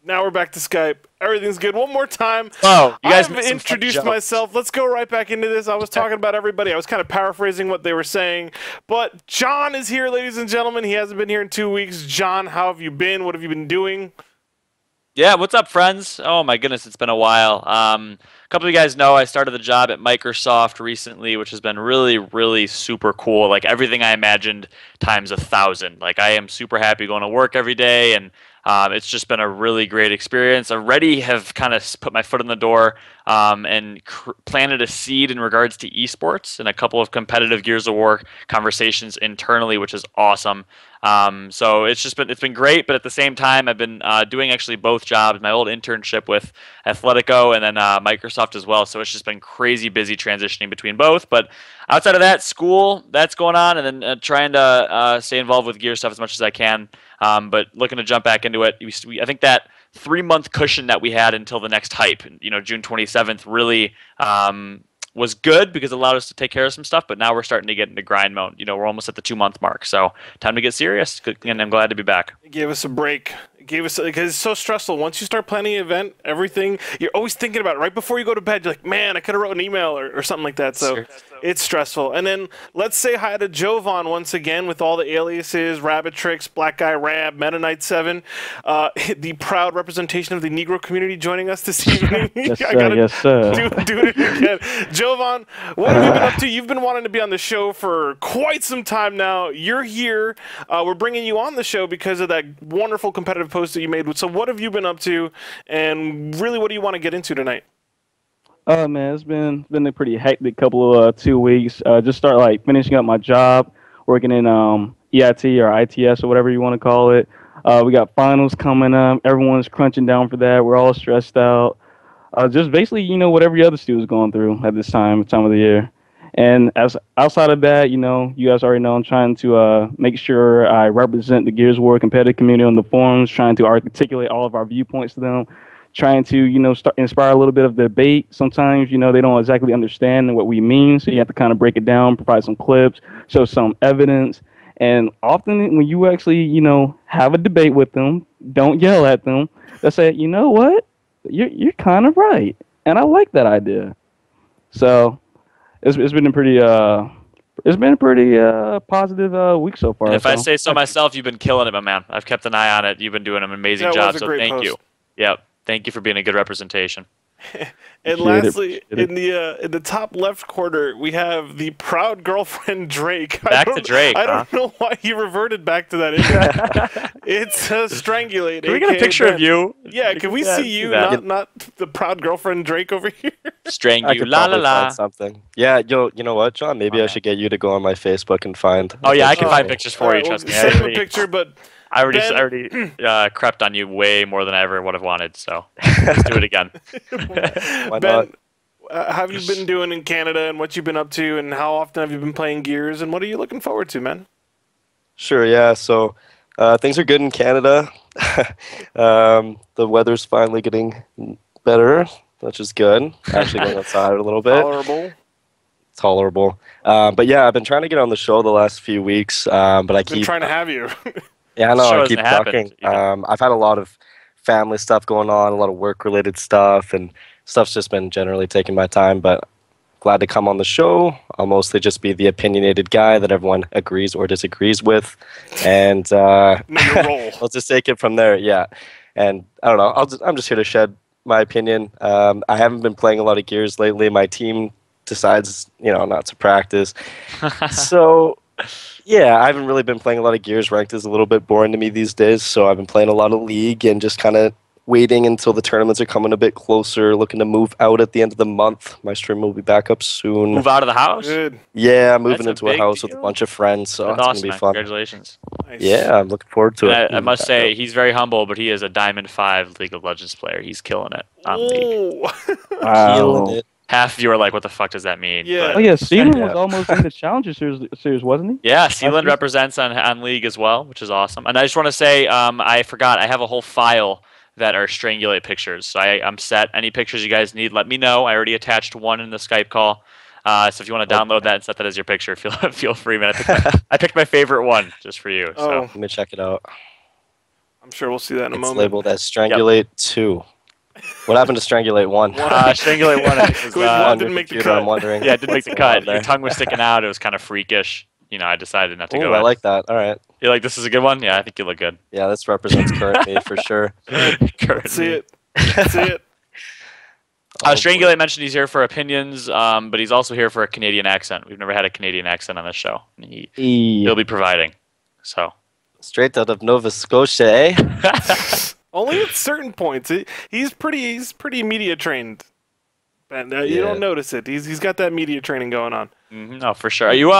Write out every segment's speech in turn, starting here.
Now we're back to Skype. Everything's good. One more time. Oh, you guys I've introduced myself. Let's go right back into this. I was talking about everybody. I was kind of paraphrasing what they were saying. But John is here, ladies and gentlemen. He hasn't been here in 2 weeks. John, how have you been? What have you been doing? Yeah, what's up, friends? Oh my goodness, it's been a while. A couple of you guys know I started the job at Microsoft recently, which has been really, really super cool. Like everything I imagined times 1,000. Like I am super happy going to work every day, and it's just been a really great experience. I already have kind of put my foot in the door and planted a seed in regards to esports and a couple of competitive Gears of War conversations internally, which is awesome. So it's been great, but at the same time, I've been doing actually both jobs, my old internship with Athletico and then Microsoft as well. So it's just been crazy busy transitioning between both. But outside of that, school, that's going on, and then trying to stay involved with Gear stuff as much as I can. But looking to jump back into it. I think that 3-month cushion that we had until the next hype, June 27th, really was good because it allowed us to take care of some stuff. But now we're starting to get into grind mode. We're almost at the 2-month mark, so time to get serious. And I'm glad to be back. It gave us a break. Because it's so stressful. Once you start planning an event, everything, you're always thinking about it. Right before you go to bed, you're like, man, I could have wrote an email or something like that. So it's stressful. And then let's say hi to Jovan once again with all the aliases, Rabbit Tricks, Black Guy Rab, Meta Knight 7, the proud representation of the Negro community joining us this evening. Yes, sir. Yes, sir. Do it again. Jovan, what have you been up to? You've been wanting to be on the show for quite some time now. You're here. We're bringing you on the show because of that wonderful competitive post that you made. So what have you been up to, and really what do you want to get into tonight? Oh man, it's been a pretty hectic couple of 2 weeks. Just finishing up my job, working in EIT or ITS or whatever you want to call it. We got finals coming up. Everyone's crunching down for that. We're all stressed out. Just basically, what every other student's going through at this time of the year. And as outside of that, you guys already know I'm trying to make sure I represent the Gears of War competitive community on the forums, trying to articulate all of our viewpoints to them, trying to, inspire a little bit of debate. Sometimes, they don't exactly understand what we mean, so you have to kind of break it down, provide some clips, show some evidence. And often when you actually, have a debate with them, don't yell at them. They say, you know what, you're kind of right, and I like that idea. So it's been a pretty positive week so far. And if I say so myself, you've been killing it, my man. I've kept an eye on it. You've been doing an amazing job, so thank you. Yep, thank you for being a good representation. And lastly, in the top left corner, we have the proud girlfriend Drake. Back to Drake. I don't know why he reverted back to that image. It's Strangulate. Can we get a picture of you? Yeah, can we see you, not the proud girlfriend Drake over here? Strangulate. La la la. Something. Yeah, you know what, John? Maybe I should get you to go on my Facebook and find. Oh yeah, I can find pictures for you. Trust me. Send him a picture, but. I already crept on you way more than I ever would have wanted, so let's do it again. Why Ben, how have you been doing in Canada, and what you've been up to, and how often have you been playing Gears, and what are you looking forward to, man? Sure, yeah. So things are good in Canada. The weather's finally getting better, which is good. Actually going outside a little bit. Tolerable. But yeah, I've been trying to get on the show the last few weeks, but I keep trying to have you. Yeah, I know. I keep talking. I've had a lot of family stuff going on, a lot of work-related stuff, and stuff's just been generally taking my time. But glad to come on the show. I'll mostly just be the opinionated guy that everyone agrees or disagrees with, and I'll just take it from there. Yeah, and I don't know. I'm just here to shed my opinion. I haven't been playing a lot of Gears lately. My team decides, not to practice, so. Yeah, I haven't really been playing a lot of Gears. Ranked is a little bit boring to me these days, so I've been playing a lot of League and just kind of waiting until the tournaments are coming a bit closer, looking to move out at the end of the month. My stream will be back up soon. Move out of the house? Good. Yeah, I'm moving into a house with a bunch of friends, so it's awesome, going to be fun. Congratulations. Nice. Yeah, I'm looking forward to it. I must say, he's very humble, but he is a Diamond 5 League of Legends player. He's killing it on League. Wow. Killing it. Half of you are like, what the fuck does that mean? Yeah. Oh yeah, Sealand was almost in the Challenger series, wasn't he? Yeah, Sealand represents on League as well, which is awesome. And I just want to say, I forgot, I have a whole file that are Strangulate pictures. So I'm set. Any pictures you guys need, let me know. I already attached one in the Skype call. So if you want to download that and set that as your picture, feel free, man. I picked my favorite one just for you. So. Let me check it out. I'm sure we'll see that in a moment. It's labeled as Strangulate 2. What happened to Strangulate 1? Strangulate 1 I think, was, didn't make the cut. I'm wondering. Yeah, it didn't make the cut. Your tongue was sticking out. It was kind of freakish. I decided not to go. I like that. All right. You like this is a good one? Yeah, I think you look good. Yeah, this represents current me for sure. See it. Strangulate mentioned he's here for opinions, but he's also here for a Canadian accent. We've never had a Canadian accent on this show. He'll be providing. So straight out of Nova Scotia, eh? Only at certain points. He's pretty media trained. And you don't notice it. He's got that media training going on. Mm-hmm. Oh, for sure. Are you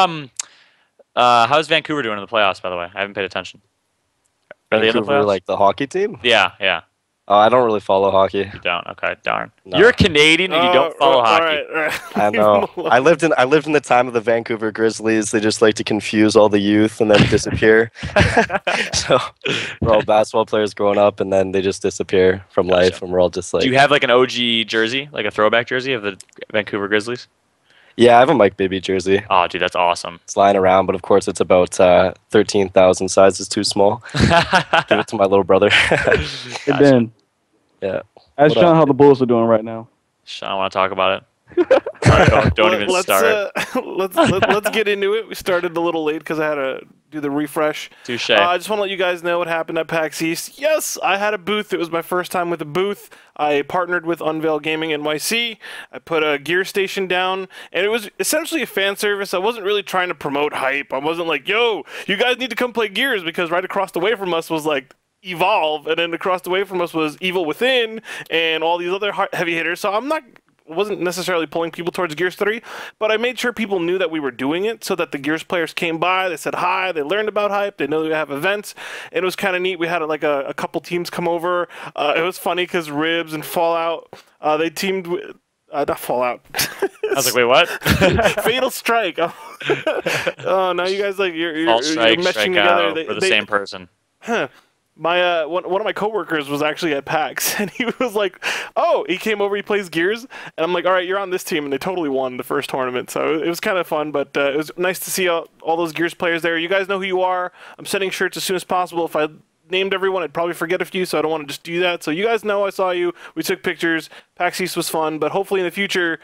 how's Vancouver doing in the playoffs, by the way? I haven't paid attention. Are they in the playoffs? Like the hockey team? Yeah. I don't really follow hockey. You don't? Okay, darn. No. You're Canadian and you don't follow hockey. All right. I know. I lived in the time of the Vancouver Grizzlies. They just like to confuse all the youth and then disappear. So we're all basketball players growing up, and then they just disappear from life, and we're all just like. Do you have like an OG jersey, like a throwback jersey of the Vancouver Grizzlies? Yeah, I have a Mike Bibby jersey. Oh, dude, that's awesome. It's lying around, but of course it's about 13,000 sizes too small. Give it to my little brother. Hey, Ben. Yeah. Ask Sean how the Bulls are doing right now. Sean, I want to talk about it. Right, don't even start. Let's get into it. We started a little late because I had to do the refresh. Touche. I just want to let you guys know what happened at PAX East. Yes, I had a booth. It was my first time with a booth. I partnered with Unveil Gaming NYC. I put a gear station down, and it was essentially a fan service. I wasn't really trying to promote hype. I wasn't like, yo, you guys need to come play Gears, because right across the way from us was like Evolve, and then across the way from us was Evil Within and all these other heavy hitters. So wasn't necessarily pulling people towards Gears 3, but I made sure people knew that we were doing it, so that the Gears players came by, they said hi, they learned about hype, they know we have events, and it was kind of neat. We had like a couple teams come over. It was funny because Ribs and Fallout, they teamed with not Fallout. I was like, wait, what? Fatal Strike. Oh, now you guys you're meshing together. We're the same person. My one of my coworkers was actually at PAX, and he was like, "Oh, he came over. He plays Gears," and I'm like, "All right, you're on this team," and they totally won the first tournament. So it was kind of fun, but it was nice to see all those Gears players there. You guys know who you are. I'm sending shirts as soon as possible. If I named everyone, I'd probably forget a few, so I don't want to just do that. So you guys know I saw you. We took pictures. PAX East was fun, but hopefully in the future.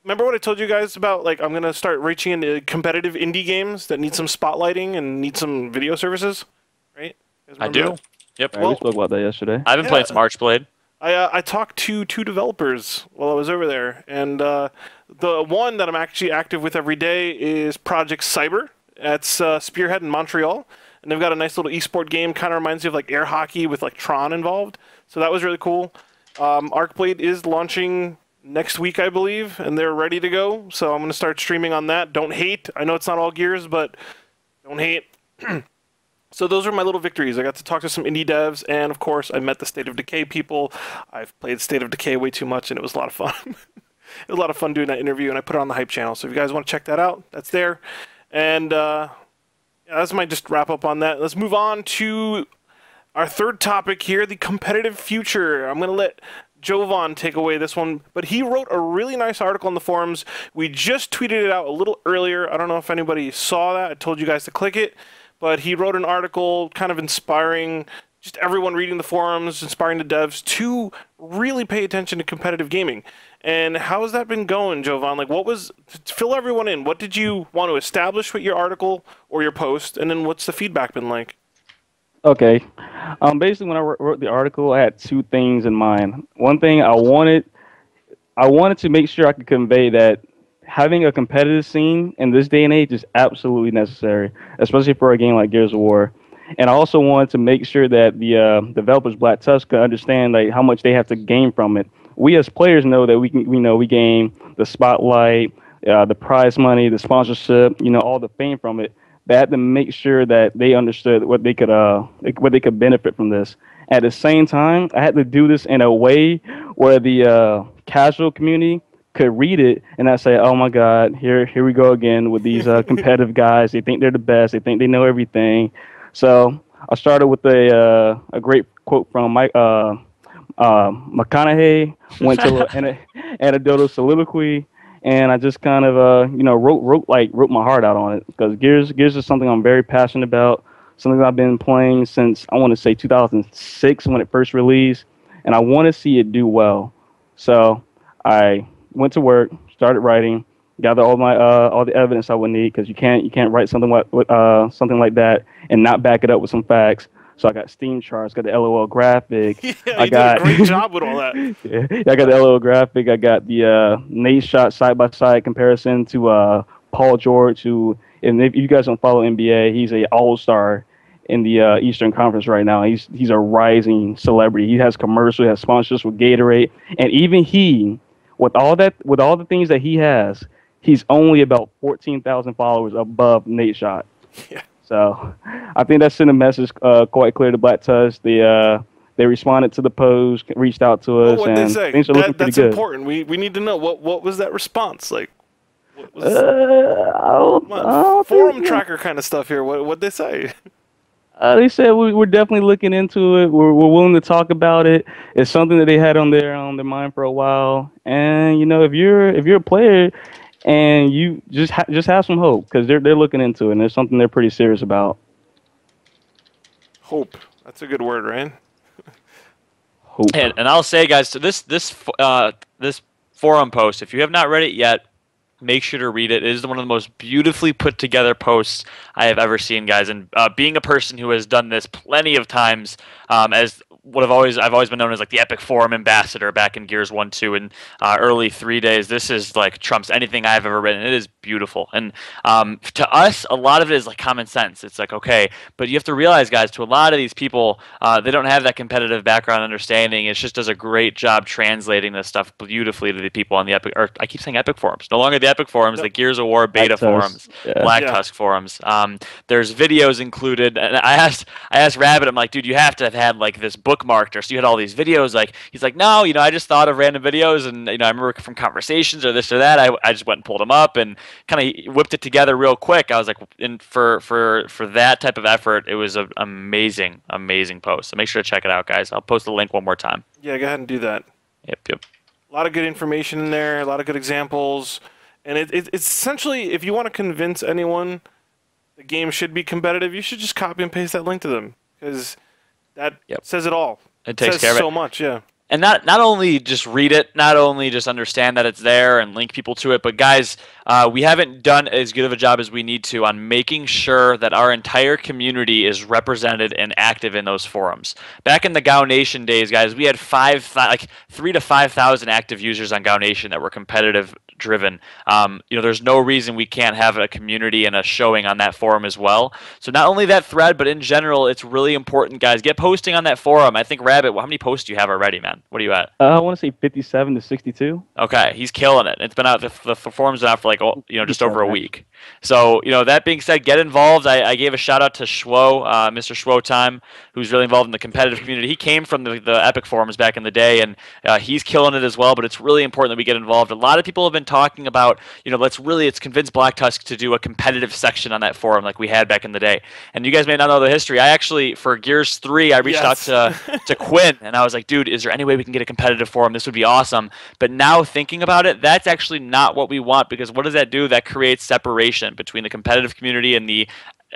Remember what I told you guys about, I'm going to start reaching into competitive indie games that need some spotlighting and need some video services, right? I do. That? Yep. We spoke about that yesterday. I've been playing some Archblade. I talked to 2 developers while I was over there, and the one that I'm actually active with every day is Project Cyber. That's Spearhead in Montreal, and they've got a nice little esport game. Kind of reminds me of air hockey with Tron involved, so that was really cool. Archblade is launching next week, I believe, and they're ready to go. So I'm going to start streaming on that. Don't hate. I know it's not all Gears, but don't hate. So those are my little victories. I got to talk to some indie devs, and of course, I met the State of Decay people. I've played State of Decay way too much, and it was a lot of fun. It was a lot of fun doing that interview, and I put it on the Hype channel. So if you guys want to check that out, that's there. And that's my just wrap up on that. Let's move on to our third topic here, the competitive future. I'm going to let Jovan take away this one, but he wrote a really nice article on the forums. We just tweeted it out a little earlier. I don't know if anybody saw that. I told you guys to click it, but he wrote an article kind of inspiring just everyone reading the forums, inspiring the devs to really pay attention to competitive gaming. And how has that been going, Jovan? Fill everyone in. What did you want to establish with your article or your post, and then what's the feedback been like? Okay. Basically, when I wrote the article, I had 2 things in mind. One thing, I wanted to make sure I could convey that having a competitive scene in this day and age is absolutely necessary, especially for a game like Gears of War. And I also wanted to make sure that the developers, Black Tusk, could understand how much they have to gain from it. We as players know that we gain the spotlight, the prize money, the sponsorship, all the fame from it. They had to make sure that they understood what they could benefit from this. At the same time, I had to do this in a way where the casual community could read it and not say, "Oh my God, here we go again with these competitive guys. They think they're the best. They think they know everything." So I started with a great quote from Mike McConaughey, went to an anecdotal soliloquy. And I just kind of, wrote my heart out on it, because Gears is something I'm very passionate about, something I've been playing since, I want to say, 2006 when it first released, and I want to see it do well. So I went to work, started writing, gathered all the evidence I would need, because you can't write something like that and not back it up with some facts. So I got Steam charts, got the LOL graphic. Yeah, you did a great job with all that. Yeah, I got the LOL graphic. I got the Nadeshot side-by-side comparison to Paul George, who, and if you guys don't follow NBA, he's a all-star in the Eastern Conference right now. He's a rising celebrity. He has commercials, he has sponsorships with Gatorade, and even he, with all the things that he has, he's only about 14,000 followers above Nadeshot. Yeah. So I think that sent a message quite clear to Black Tusk. They responded to the post, reached out to us, and things are looking pretty good. That's important. We need to know what was that response like. What was, forum tracker kind of stuff here. What'd they say? They said we're definitely looking into it. We're willing to talk about it. It's something that they had on their mind for a while. And you know, if you're a player, and you just have some hope, because they're looking into it, and there's something they're pretty serious about. Hope. That's a good word, right? Hope. And I'll say, guys, so this forum post, if you have not read it yet, make sure to read it. It is one of the most beautifully put together posts I have ever seen, guys. And being a person who has done this plenty of times, as what I've always been known as like the Epic Forum ambassador back in Gears 1, 2, and early 3 days. This is like trumps anything I've ever written. It is beautiful, and to us, a lot of it is like common sense. It's like, okay, but you have to realize, guys, to a lot of these people, they don't have that competitive background understanding. It just does a great job translating this stuff beautifully to the people on the Epic. Or I keep saying Epic Forums, no longer the Epic Forums, the Gears of War beta forums, Black Tusk forums. There's videos included, and I asked Rabbit, I'm like, dude, you have to have had like this bookmarked, or so you had all these videos. Like, he's like, no, you know, I just thought of random videos, and you know, I remember from conversations or this or that. I just went and pulled them up and kind of whipped it together real quick. I was like, and for that type of effort, it was an amazing post. So make sure to check it out, guys. I'll post the link one more time. Yeah, go ahead and do that. Yep. A lot of good information in there, a lot of good examples, and it's essentially, if you want to convince anyone the game should be competitive, you should just copy and paste that link to them, because that says it all. It takes care of it. So much, yeah. And not only just read it, not only just understand that it's there and link people to it, but guys, we haven't done as good of a job as we need to on making sure that our entire community is represented and active in those forums. Back in the GAU Nation days, guys, we had 3,000 to 5,000 active users on GAU Nation that were competitive driven. You know, there's no reason we can't have a community and a showing on that forum as well. So not only that thread, but in general, it's really important, guys. Get posting on that forum. I think, Rabbit, how many posts do you have already, man? What are you at? I want to say 57 to 62. Okay, he's killing it. It's been out. The forum's been out for like, just over a week. So, that being said, get involved. I gave a shout out to Schwo, Mr. Schwo Time, who's really involved in the competitive community. He came from the Epic forums back in the day, and he's killing it as well. But it's really important that we get involved. A lot of people have been talking about, let's convince Black Tusk to do a competitive section on that forum like we had back in the day. And you guys may not know the history. I actually, for Gears 3, I reached out to Quinn, and I was like, dude, is there any way we can get a competitive forum? This would be awesome. But now thinking about it, that's actually not what we want, because what does that do? That creates separation between the competitive community and the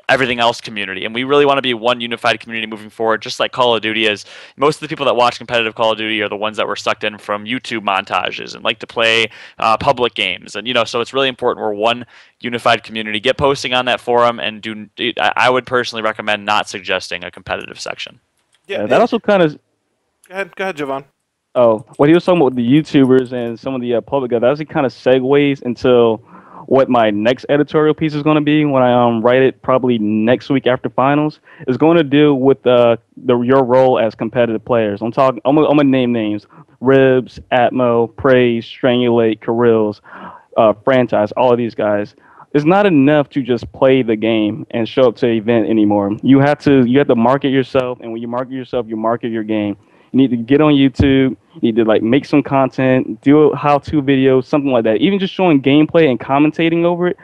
everything else community, and we really want to be one unified community moving forward, just like Call of Duty is. Most of the people that watch competitive Call of Duty are the ones that were sucked in from YouTube montages and like to play public games, and so it's really important we're one unified community. Get posting on that forum, and I would personally recommend not suggesting a competitive section. Yeah, that also kind of. Go ahead, Javon. Oh, what he was talking about with the YouTubers and some of the public guys, that actually kind of segues into what my next editorial piece is going to be when I write it probably next week after finals. Is going to deal with your role as competitive players. I'm gonna name names: Ribs, Atmo, Praise, Strangulate, Karil's, Franchise. All of these guys. It's not enough to just play the game and show up to an event anymore. You have to market yourself, and when you market yourself, you market your game. You need to get on YouTube. You need to make some content, do a how-to video, something like that. Even just showing gameplay and commentating over it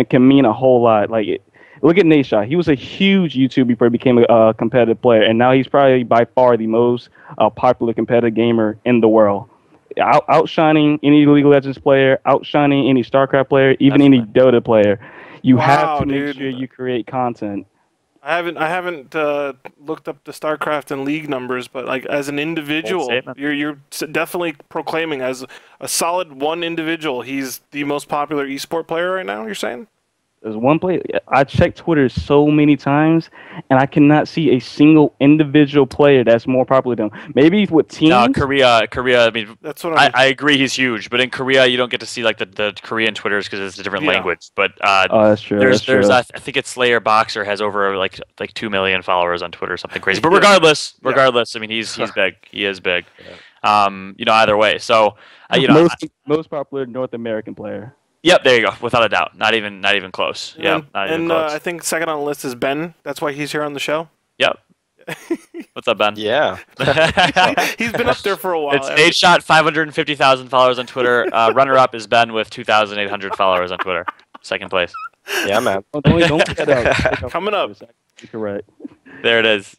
can mean a whole lot. Look at Nadeshot. He was a huge YouTuber before he became a competitive player, and now he's probably by far the most popular competitive gamer in the world, outshining any League of Legends player, outshining any StarCraft player, even any Dota player. You have to make sure you create content. I haven't looked up the StarCraft and League numbers, but like as an individual, you're definitely proclaiming as a solid one individual. He's the most popular esport player right now. You're saying? There's one player. I checked Twitter so many times, and I cannot see a single individual player that's more popular than him. Maybe with teams. No, Korea. I mean, that's what I agree. He's huge, but in Korea, you don't get to see like the Korean Twitters because it's a different language. But that's true. There's I think it's Slayer Boxer has over like 2 million followers on Twitter, something crazy. But regardless, I mean, he's big. He is big. Yeah. Either way. So most popular North American player. Yep, there you go. Without a doubt, not even close. Yeah, not even close. I think second on the list is Ben. That's why he's here on the show. Yep. What's up, Ben? Yeah. He's been up there for a while. It's Nate Shot, 550,000 followers on Twitter. Runner-up is Ben with 2,800 followers on Twitter. Second place. Yeah, man. Don't get out. Coming up. Correct. There it is.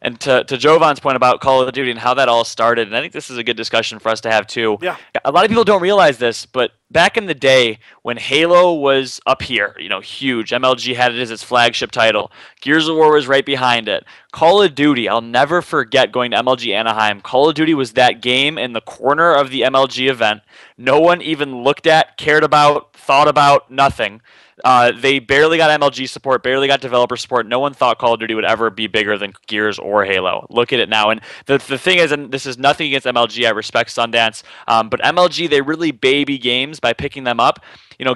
And to Jovan's point about Call of Duty and how that all started, and I think this is a good discussion for us to have too. Yeah. A lot of people don't realize this, but back in the day when Halo was up here, huge, MLG had it as its flagship title. Gears of War was right behind it. Call of Duty, I'll never forget going to MLG Anaheim. Call of Duty was that game in the corner of the MLG event. No one even looked at, cared about, thought about, nothing. They barely got MLG support, barely got developer support. No one thought Call of Duty would ever be bigger than Gears or Halo. Look at it now. And the thing is, and this is nothing against MLG, I respect Sundance, but MLG, they really baby games by picking them up.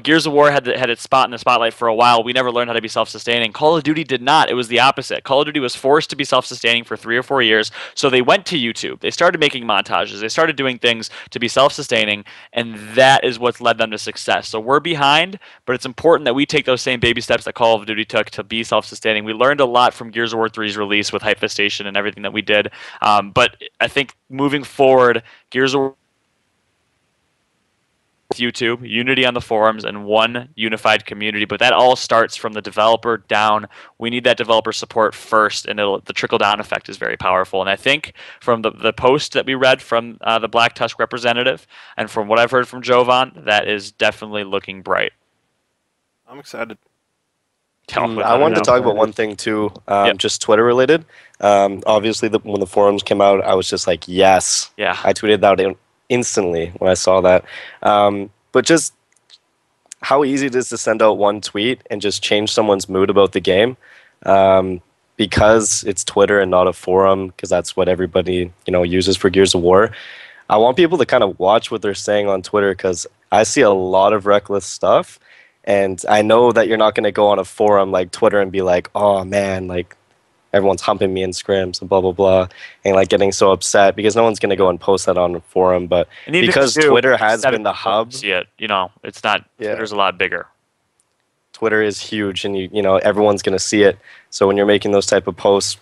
Gears of War had its spot in the spotlight for a while. We never learned how to be self-sustaining. Call of Duty did not. It was the opposite. Call of Duty was forced to be self-sustaining for 3 or 4 years, so they went to YouTube. They started making montages. They started doing things to be self-sustaining, and that is what's led them to success. So we're behind, but it's important that we take those same baby steps that Call of Duty took to be self-sustaining. We learned a lot from Gears of War 3's release with Hypefestation and everything that we did, but I think moving forward, Gears of War YouTube, unity on the forums, and one unified community. But that all starts from the developer down. We need that developer support first, and the trickle-down effect is very powerful. And I think from the post that we read from the Black Tusk representative, and from what I've heard from Jovan, that is definitely looking bright. I'm excited. I wanted to talk about one thing too, just Twitter related. Obviously, when the forums came out, I was just like, yes. Yeah. I tweeted that out instantly when I saw that. But just how easy it is to send out one tweet and just change someone's mood about the game, because it's Twitter and not a forum, because that's what everybody uses for Gears of War. I want people to kind of watch what they're saying on Twitter, because I see a lot of reckless stuff, and I know that you're not going to go on a forum like Twitter and be like, oh man, like everyone's humping me in scrims and blah blah blah, and like getting so upset, because no one's going to go and post that on a forum. But because Twitter has been the hub, it's not. Twitter's a lot bigger. Twitter is huge, and everyone's going to see it. So when you're making those type of posts,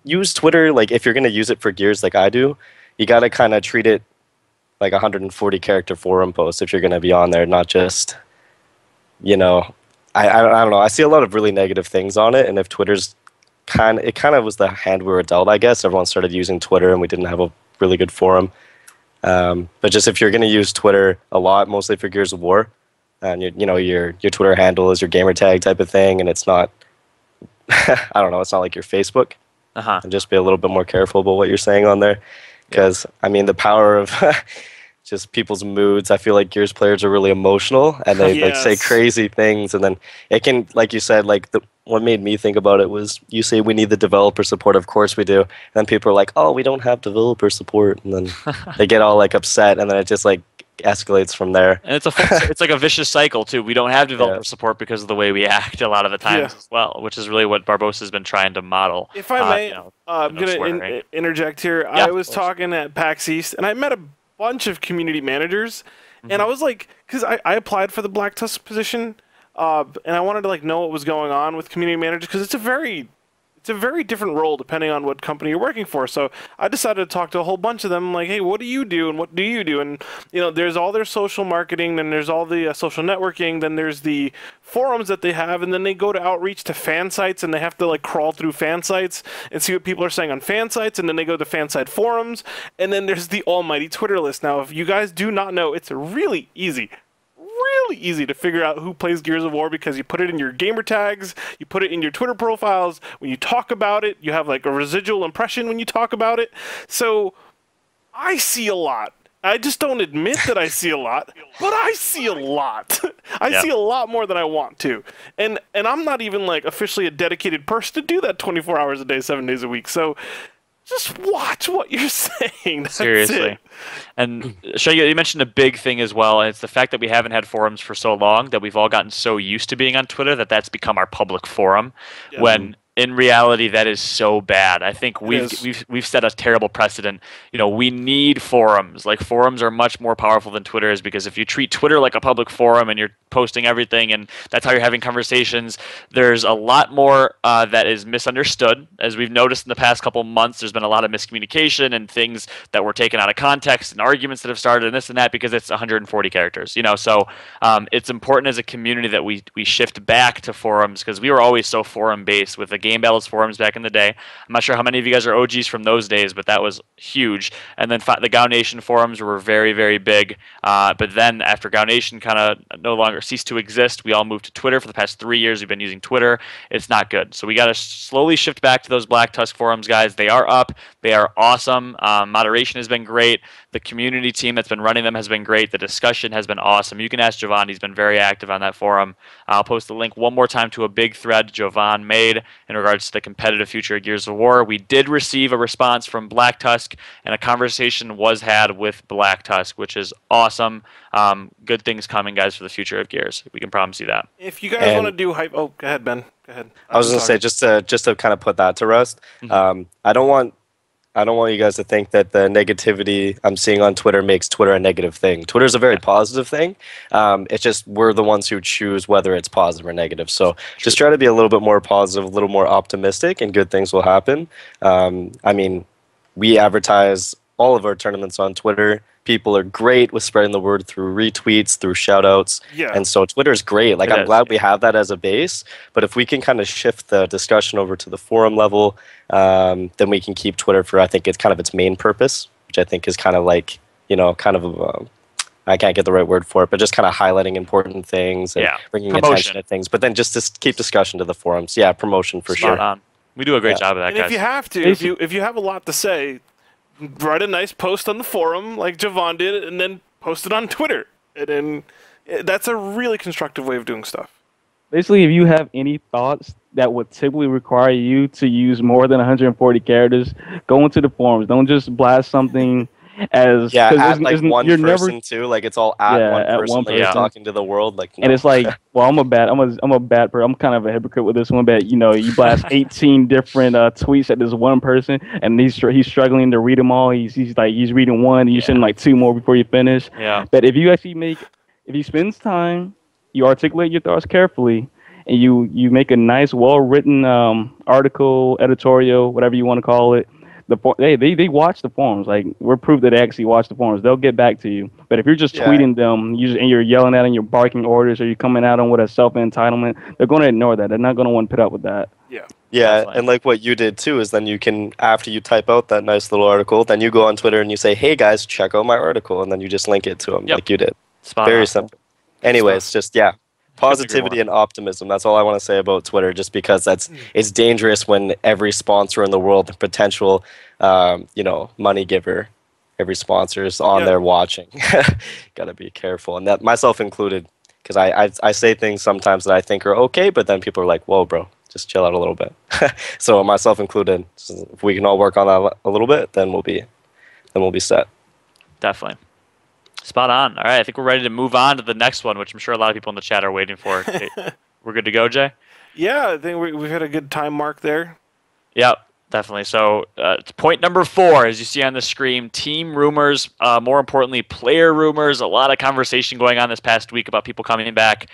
use Twitter, like if you're going to use it for Gears like I do, you got to kind of treat it like 140 character forum post if you're going to be on there, not just I don't know. I see a lot of really negative things on it, and if Twitter's it kind of was the hand we were dealt, I guess. Everyone started using Twitter, and we didn't have a really good forum. But just if you're going to use Twitter a lot, mostly for Gears of War, and your Twitter handle is your gamer tag type of thing, and it's not, I don't know, it's not like your Facebook. And just be a little bit more careful about what you're saying on there, because the power of just people's moods. I feel like Gears players are really emotional, and they like say crazy things, and then it can, like you said, what made me think about it was you say we need the developer support. Of course we do. And then people are like, oh, we don't have developer support, and then they get all like upset, and then it just like escalates from there. And it's like a vicious cycle too. We don't have developer support because of the way we act a lot of the times as well, which is really what Barbosa has been trying to model. If I may, I'm going to interject here. I was talking at PAX East, and I met a bunch of community managers, and I was like, because I applied for the Black Tusk position, and I wanted to know what was going on with community managers, because it's a very different role depending on what company you're working for. So I decided to talk to a whole bunch of them, like, hey, what do you do and what do you do? And there's all their social marketing, then there's all the social networking, then there's the forums that they have, and then they go to outreach to fan sites, and they have to crawl through fan sites and see what people are saying on fan sites, and then they go to fan site forums, and then there's the almighty Twitter list. Now, if you guys do not know, it's really easy really easy to figure out who plays Gears of War because you put it in your gamer tags, you put it in your Twitter profiles. When you talk about it, you have like a residual impression when you talk about it. So I see a lot. I just don't admit that I see a lot, but I see a lot. I see a lot more than I want to. And I'm not even like officially a dedicated person to do that 24 hours a day, 7 days a week. So just watch what you're saying. That's Seriously. it. And Shay, you mentioned a big thing as well, and it's the fact that we haven't had forums for so long, that we've all gotten so used to being on Twitter that that's become our public forum. Yeah. When in reality, that is so bad. I think we've set a terrible precedent. You know, we need forums. Like, forums are much more powerful than Twitter is, because if you treat Twitter like a public forum and you're posting everything and that's how you're having conversations, there's a lot more that is misunderstood. As we've noticed in the past couple months, there's been a lot of miscommunication and things that were taken out of context and arguments that have started and this and that because it's 140 characters. You know, so it's important as a community that we shift back to forums, because we were always so forum based with the Game Battles forums back in the day. I'm not sure how many of you guys are OGs from those days, but that was huge. And then the GOW Nation forums were very, very big. But then after GOW Nation kind of no longer ceased to exist, we all moved to Twitter. For the past 3 years, we've been using Twitter. It's not good. So we got to slowly shift back to those Black Tusk forums, guys. They are up. They are awesome. Moderation has been great. The community team that's been running them has been great. The discussion has been awesome. You can ask Jovan. He's been very active on that forum. I'll post the link one more time to a big thread Jovan made in regards to the competitive future of Gears of War. We did receive a response from Black Tusk, and a conversation was had with Black Tusk, which is awesome. Good things coming, guys, for the future of Gears. We can promise you that. If you guys want to do hype, go ahead, Ben. Go ahead. I was going to say, just to kind of put that to rest, I don't want you guys to think that the negativity I'm seeing on Twitter makes Twitter a negative thing. Twitter's a very positive thing. It's just we're the ones who choose whether it's positive or negative. So just try to be a little bit more positive, a little more optimistic, and good things will happen. I mean, we advertise all of our tournaments on Twitter. People are great with spreading the word through retweets, through shoutouts. Yeah. And so Twitter is great. Like, I'm glad we have that as a base. But if we can kind of shift the discussion over to the forum level, then we can keep Twitter for, I think, it's kind of its main purpose, which I think is kind of like, you know, kind of I can't get the right word for it, but just kind of highlighting important things and bringing attention to things. But then just to keep discussion to the forums. Yeah, promotion for sure. On. We do a great job of that, and guys. If you have to, if you have a lot to say, write a nice post on the forum like Jovan did, and then post it on Twitter. And then that's a really constructive way of doing stuff. Basically, if you have any thoughts that would typically require you to use more than 140 characters, go into the forums. Don't just blast something as at like one person too. Like, it's all at one person. Talking to the world. Like, no. And it's like, well, I'm a bad person. I'm kind of a hypocrite with this one, but you know, you blast 18 different tweets at this one person, and he's struggling to read them all. He's reading one, and you send like 2 more before you finish. Yeah. But if you spend time, you articulate your thoughts carefully, and you make a nice, well-written article, editorial, whatever you want to call it. They watch the forums. Like, we're proof that they actually watch the forums. They'll get back to you. But if you're just tweeting them and you're yelling at them, you're barking orders, or you're coming at them with a self-entitlement, they're going to ignore that. They're not going to want to put up with that. Yeah. Yeah, and like what you did too is then you can, after you type out that nice little article, then you go on Twitter and you say, "Hey guys, check out my article," and then you just link it to them like you did. Very simple. Anyways, just positivity and optimism. That's all I want to say about Twitter, just because it's dangerous when every sponsor in the world, the potential money giver, every sponsor is on there watching. Gotta be careful, and that myself included, because I say things sometimes that I think are okay, but then people are like, "Whoa, bro, just chill out a little bit." So myself included, if we can all work on that a little bit, then we'll be set. Definitely. Spot on. All right, I think we're ready to move on to the next one, which I'm sure a lot of people in the chat are waiting for. We're good to go, Jay? Yeah, I think we've had a good time mark there. Yep, definitely. So point number 4, as you see on the screen, team rumors, more importantly, player rumors. A lot of conversation going on this past week about people coming back.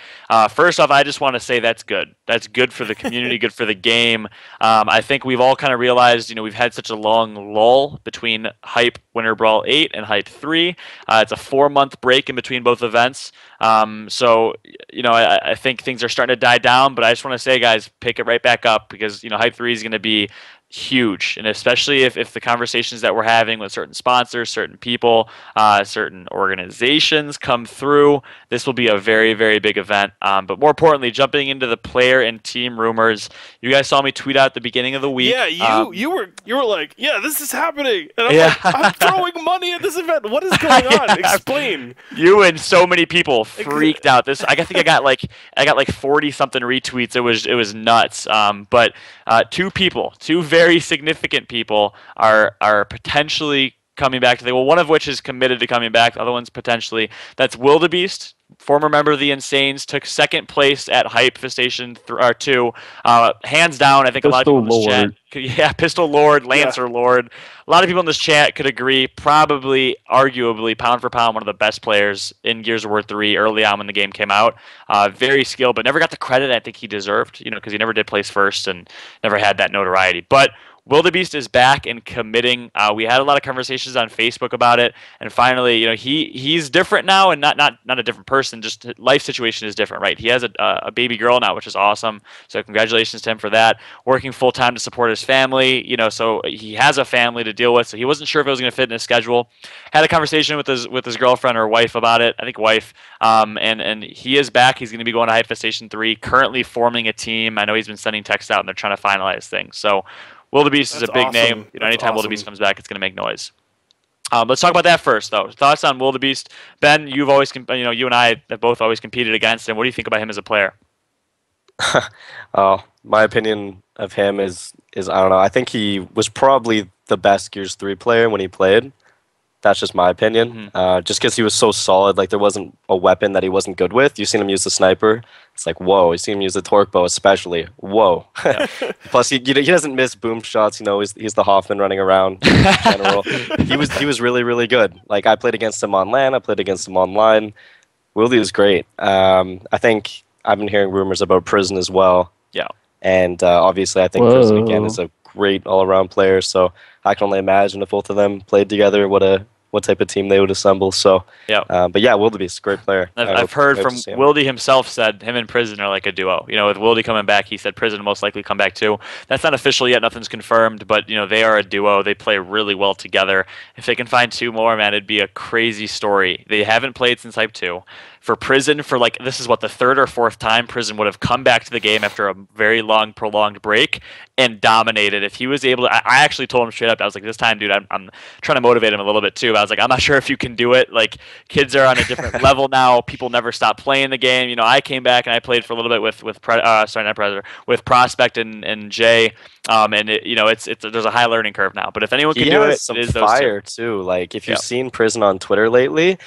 First off, I just want to say that's good. That's good for the community, good for the game. I think we've all kind of realized, we've had such a long lull between Hype Winter Brawl 8 and Hype 3. It's a 4-month break in between both events. So, I think things are starting to die down, but I just want to say, guys, pick it right back up, because, Hype 3 is going to be huge, and especially if the conversations that we're having with certain sponsors, certain people, certain organizations come through, this will be a very, very big event. But more importantly, jumping into the player and team rumors, you guys saw me tweet out at the beginning of the week. Yeah, you were like, yeah, this is happening, and I'm like, I'm throwing money at this event. What is going on? Explain. You and so many people freaked out. I think I got like 40 something retweets. It was nuts. But two very significant people are potentially coming back to the, well, one of which is committed to coming back. The other one's potentially. That's Wildebeest, former member of the Insanes, took second place at Hype Station 2. Hands down, I think Pistol a lot of people in this Lord. chat, yeah, Pistol Lord, Lancer Lord. A lot of people in this chat could agree, probably, arguably, pound for pound, one of the best players in Gears of War 3 early on when the game came out. Very skilled, but never got the credit I think he deserved, because he never did place first and never had that notoriety. But Wildebeest is back and committing. We had a lot of conversations on Facebook about it, and finally, he's different now, and not a different person. Just life situation is different, right? He has a baby girl now, which is awesome. So congratulations to him for that. Working full time to support his family, so he has a family to deal with. So he wasn't sure if it was going to fit in his schedule. Had a conversation with his girlfriend or wife about it. I think wife. And he is back. He's going to be going to Hype Station 3. Currently forming a team. I know he's been sending texts out, and they're trying to finalize things. So Wildebeest is a big name. Anytime Wildebeest comes back, it's going to make noise. Let's talk about that first, though. Thoughts on Wildebeest, Ben? You've always, you and I have both always competed against him. What do you think about him as a player? My opinion of him is I don't know. I think he was probably the best Gears 3 player when he played. That's just my opinion. Just because he was so solid, like there wasn't a weapon that he wasn't good with. You've seen him use the sniper. It's like, whoa. You've seen him use the torque bow especially. Whoa. Yeah. Plus, he doesn't miss boom shots. He's the Hoffman running around in general. He was really, really good. Like, I played against him on LAN. I played against him online. Wildy was great. I think I've been hearing rumors about Prison as well. Yeah. And obviously, I think Prison, again, is a great all-around player. So I can only imagine if both of them played together, what type of team they would assemble. So, yeah. But yeah, Wildebeest, great player. I've heard from Wildy himself said him and Prison are like a duo. With Wildy coming back, he said Prison will most likely come back too. That's not official yet. Nothing's confirmed, but they are a duo. They play really well together. If they can find two more, man, it'd be a crazy story. They haven't played since Hype 2. For Prison, this is the third or fourth time Prison would have come back to the game after a very long, prolonged break and dominated. If he was able to, I actually told him straight up, I was like, this time, dude, I'm trying to motivate him a little bit too. I was like, I'm not sure if you can do it. Like, kids are on a different level now. People never stop playing the game. I came back and I played for a little bit with Prospect and Jay. And there's a high learning curve now. But if anyone can do it, some it is fire those two. Too. Like, if you've seen Prison on Twitter lately,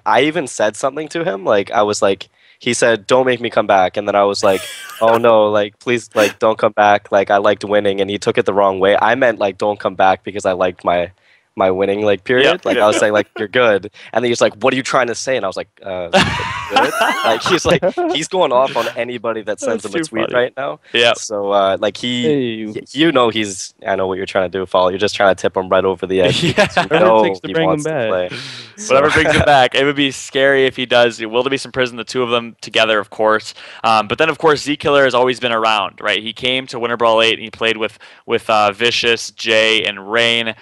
I even said something to him. Like, I was like, he said, "Don't make me come back," and then I was like, "Oh no, like please, like don't come back. Like I liked winning," and he took it the wrong way. I meant like, "Don't come back," because I liked my winning period. I was saying like, "You're good," and then he's like, "What are you trying to say?" And I was like, "Good." Like he's going off on anybody that sends him a tweet right now. Yeah. So I know what you're trying to do, Fall. You're just trying to tip him right over the edge. Whatever it takes to bring him back. Whatever brings him back. It would be scary if he does. Wildebeest in Prison, the two of them together, of course. But then, of course, Z-Killer has always been around, right? He came to Winter Brawl 8 and he played with Vicious, Jay, and Rain.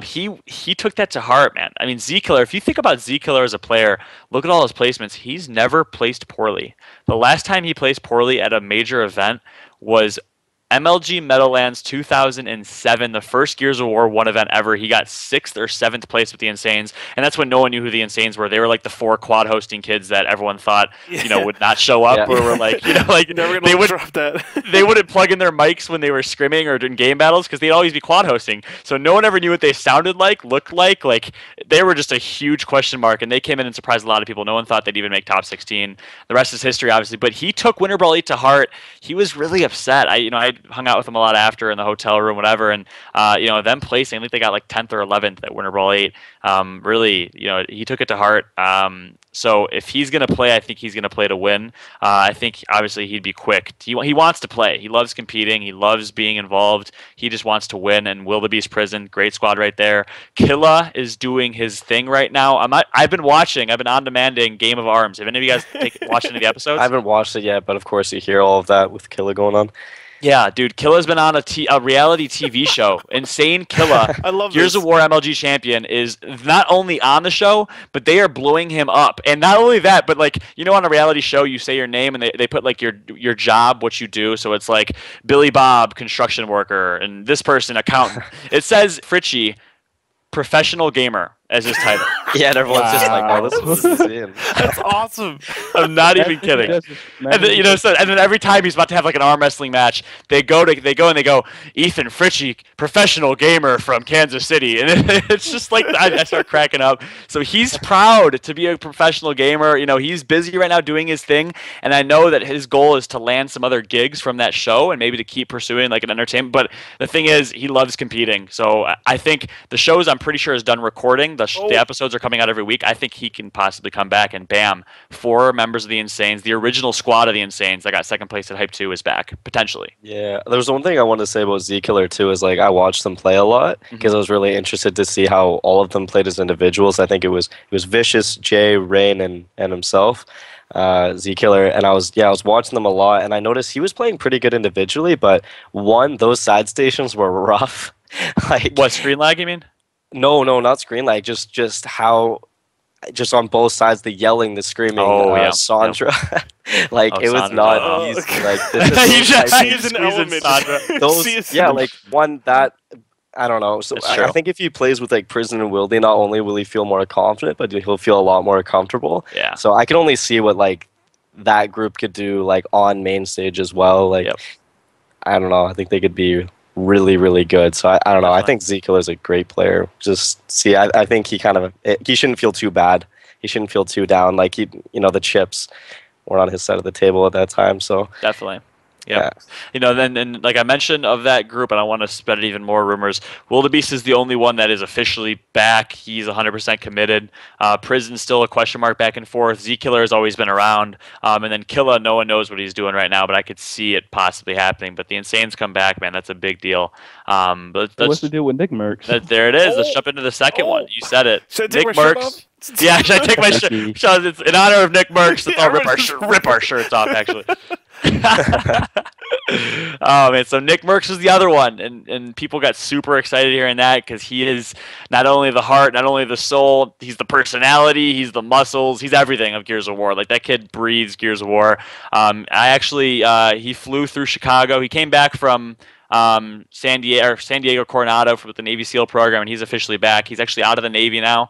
He took that to heart, man. I mean, Z-Killer, if you think about Z-Killer as a player, look at all his placements. He's never placed poorly. The last time he placed poorly at a major event was MLG Meadowlands 2007, the first Gears of War 1 event ever. He got 6th or 7th place with the Insanes, and that's when no one knew who the Insanes were. They were like the 4 quad hosting kids that everyone thought, would not show up. Or were like, they wouldn't plug in their mics when they were scrimming or doing game battles because they'd always be quad hosting. So no one ever knew what they sounded like, looked like. Like, they were just a huge question mark, and they came in and surprised a lot of people. No one thought they'd even make top 16. The rest is history, obviously. But he took Winter Brawl 8 to heart. He was really upset. I hung out with him a lot after in the hotel room, whatever, and them placing, I think they got like 10th or 11th at Winter Brawl 8. Really, he took it to heart. So if he's going to play, I think he's going to play to win. I think obviously he'd be quick. He wants to play. He loves competing. He loves being involved. He just wants to win. And Wildebeest Prison, great squad right there. Killa is doing his thing right now. I've been on demanding Game of Arms. Have any of you guys watched any of the episodes? I haven't watched it yet, but of course you hear all of that with Killa going on. Yeah, dude, Killa's been on a reality TV show. Insane Killa, I love Gears of War MLG champion, is not only on the show, but they are blowing him up. And not only that, but like, you know, on a reality show, you say your name and they put like your job, what you do. So it's like Billy Bob, construction worker, and this person, accountant. It says Fritchie, professional gamer, as his title. Yeah, and everyone's just like, "Oh, this is in." That's awesome. I'm not even kidding. And then, and then every time he's about to have like an arm wrestling match, they go and they go, Ethan Fritchie, professional gamer from Kansas City, and it's just like I start cracking up. So he's proud to be a professional gamer. You know, he's busy right now doing his thing, and I know that his goal is to land some other gigs from that show and maybe to keep pursuing like an entertainment. But the thing is, he loves competing. So I think the shows, I'm pretty sure, is done recording. The episodes are coming out every week. I think he can possibly come back, and bam, 4 members of the Insanes, the original squad of the Insanes that got second place at Hype 2 is back, potentially. Yeah, there's one thing I want to say about Z-Killer too, is like I watched them play a lot because I was really interested to see how all of them played as individuals. I think it was Vicious, Jay, Rain, and himself, Z-Killer, and I was watching them a lot, and I noticed he was playing pretty good individually, but those side stations were rough. Like what, screen lag, you mean? No, not screen lag. Just how, just on both sides, the yelling, the screaming. Sandra, like it was Sandra. not easy. Like this is an element. those, yeah, like one that I don't know. So I think if he plays with like Prison and Wildy, not only will he feel more confident, but he'll feel a lot more comfortable. Yeah. So I can only see what like that group could do like on main stage as well. Like I don't know. I think they could be really, really good. So I don't know. I think Z-Killer is a great player. I think he shouldn't feel too bad. He shouldn't feel too down. Like the chips were on his side of the table at that time. So definitely. Yeah. You know, then like I mentioned of that group, and I want to spread it even more rumors. Wildebeest is the only one that is officially back. He's 100% committed. Prison's still a question mark back and forth. Z-Killer has always been around. And then Killa, no one knows what he's doing right now, but I could see it possibly happening. But the Insanes come back, man. That's a big deal. But what's the deal with Nick Merckx? There it is. Let's jump into the second one. You said it. Should Nick Merckx. Yeah, should I take my shirt? It's in honor of Nick Merckx. Let's all rip our shirts off, actually. Oh man, so Nick Merckx was the other one, and people got super excited hearing that because he is not only the heart, not only the soul, he's the personality, he's the muscles, he's everything of Gears of War. Like that kid breathes Gears of War. He flew through Chicago. He came back from San Diego Coronado for the Navy SEAL program, and he's officially back. He's actually out of the Navy now,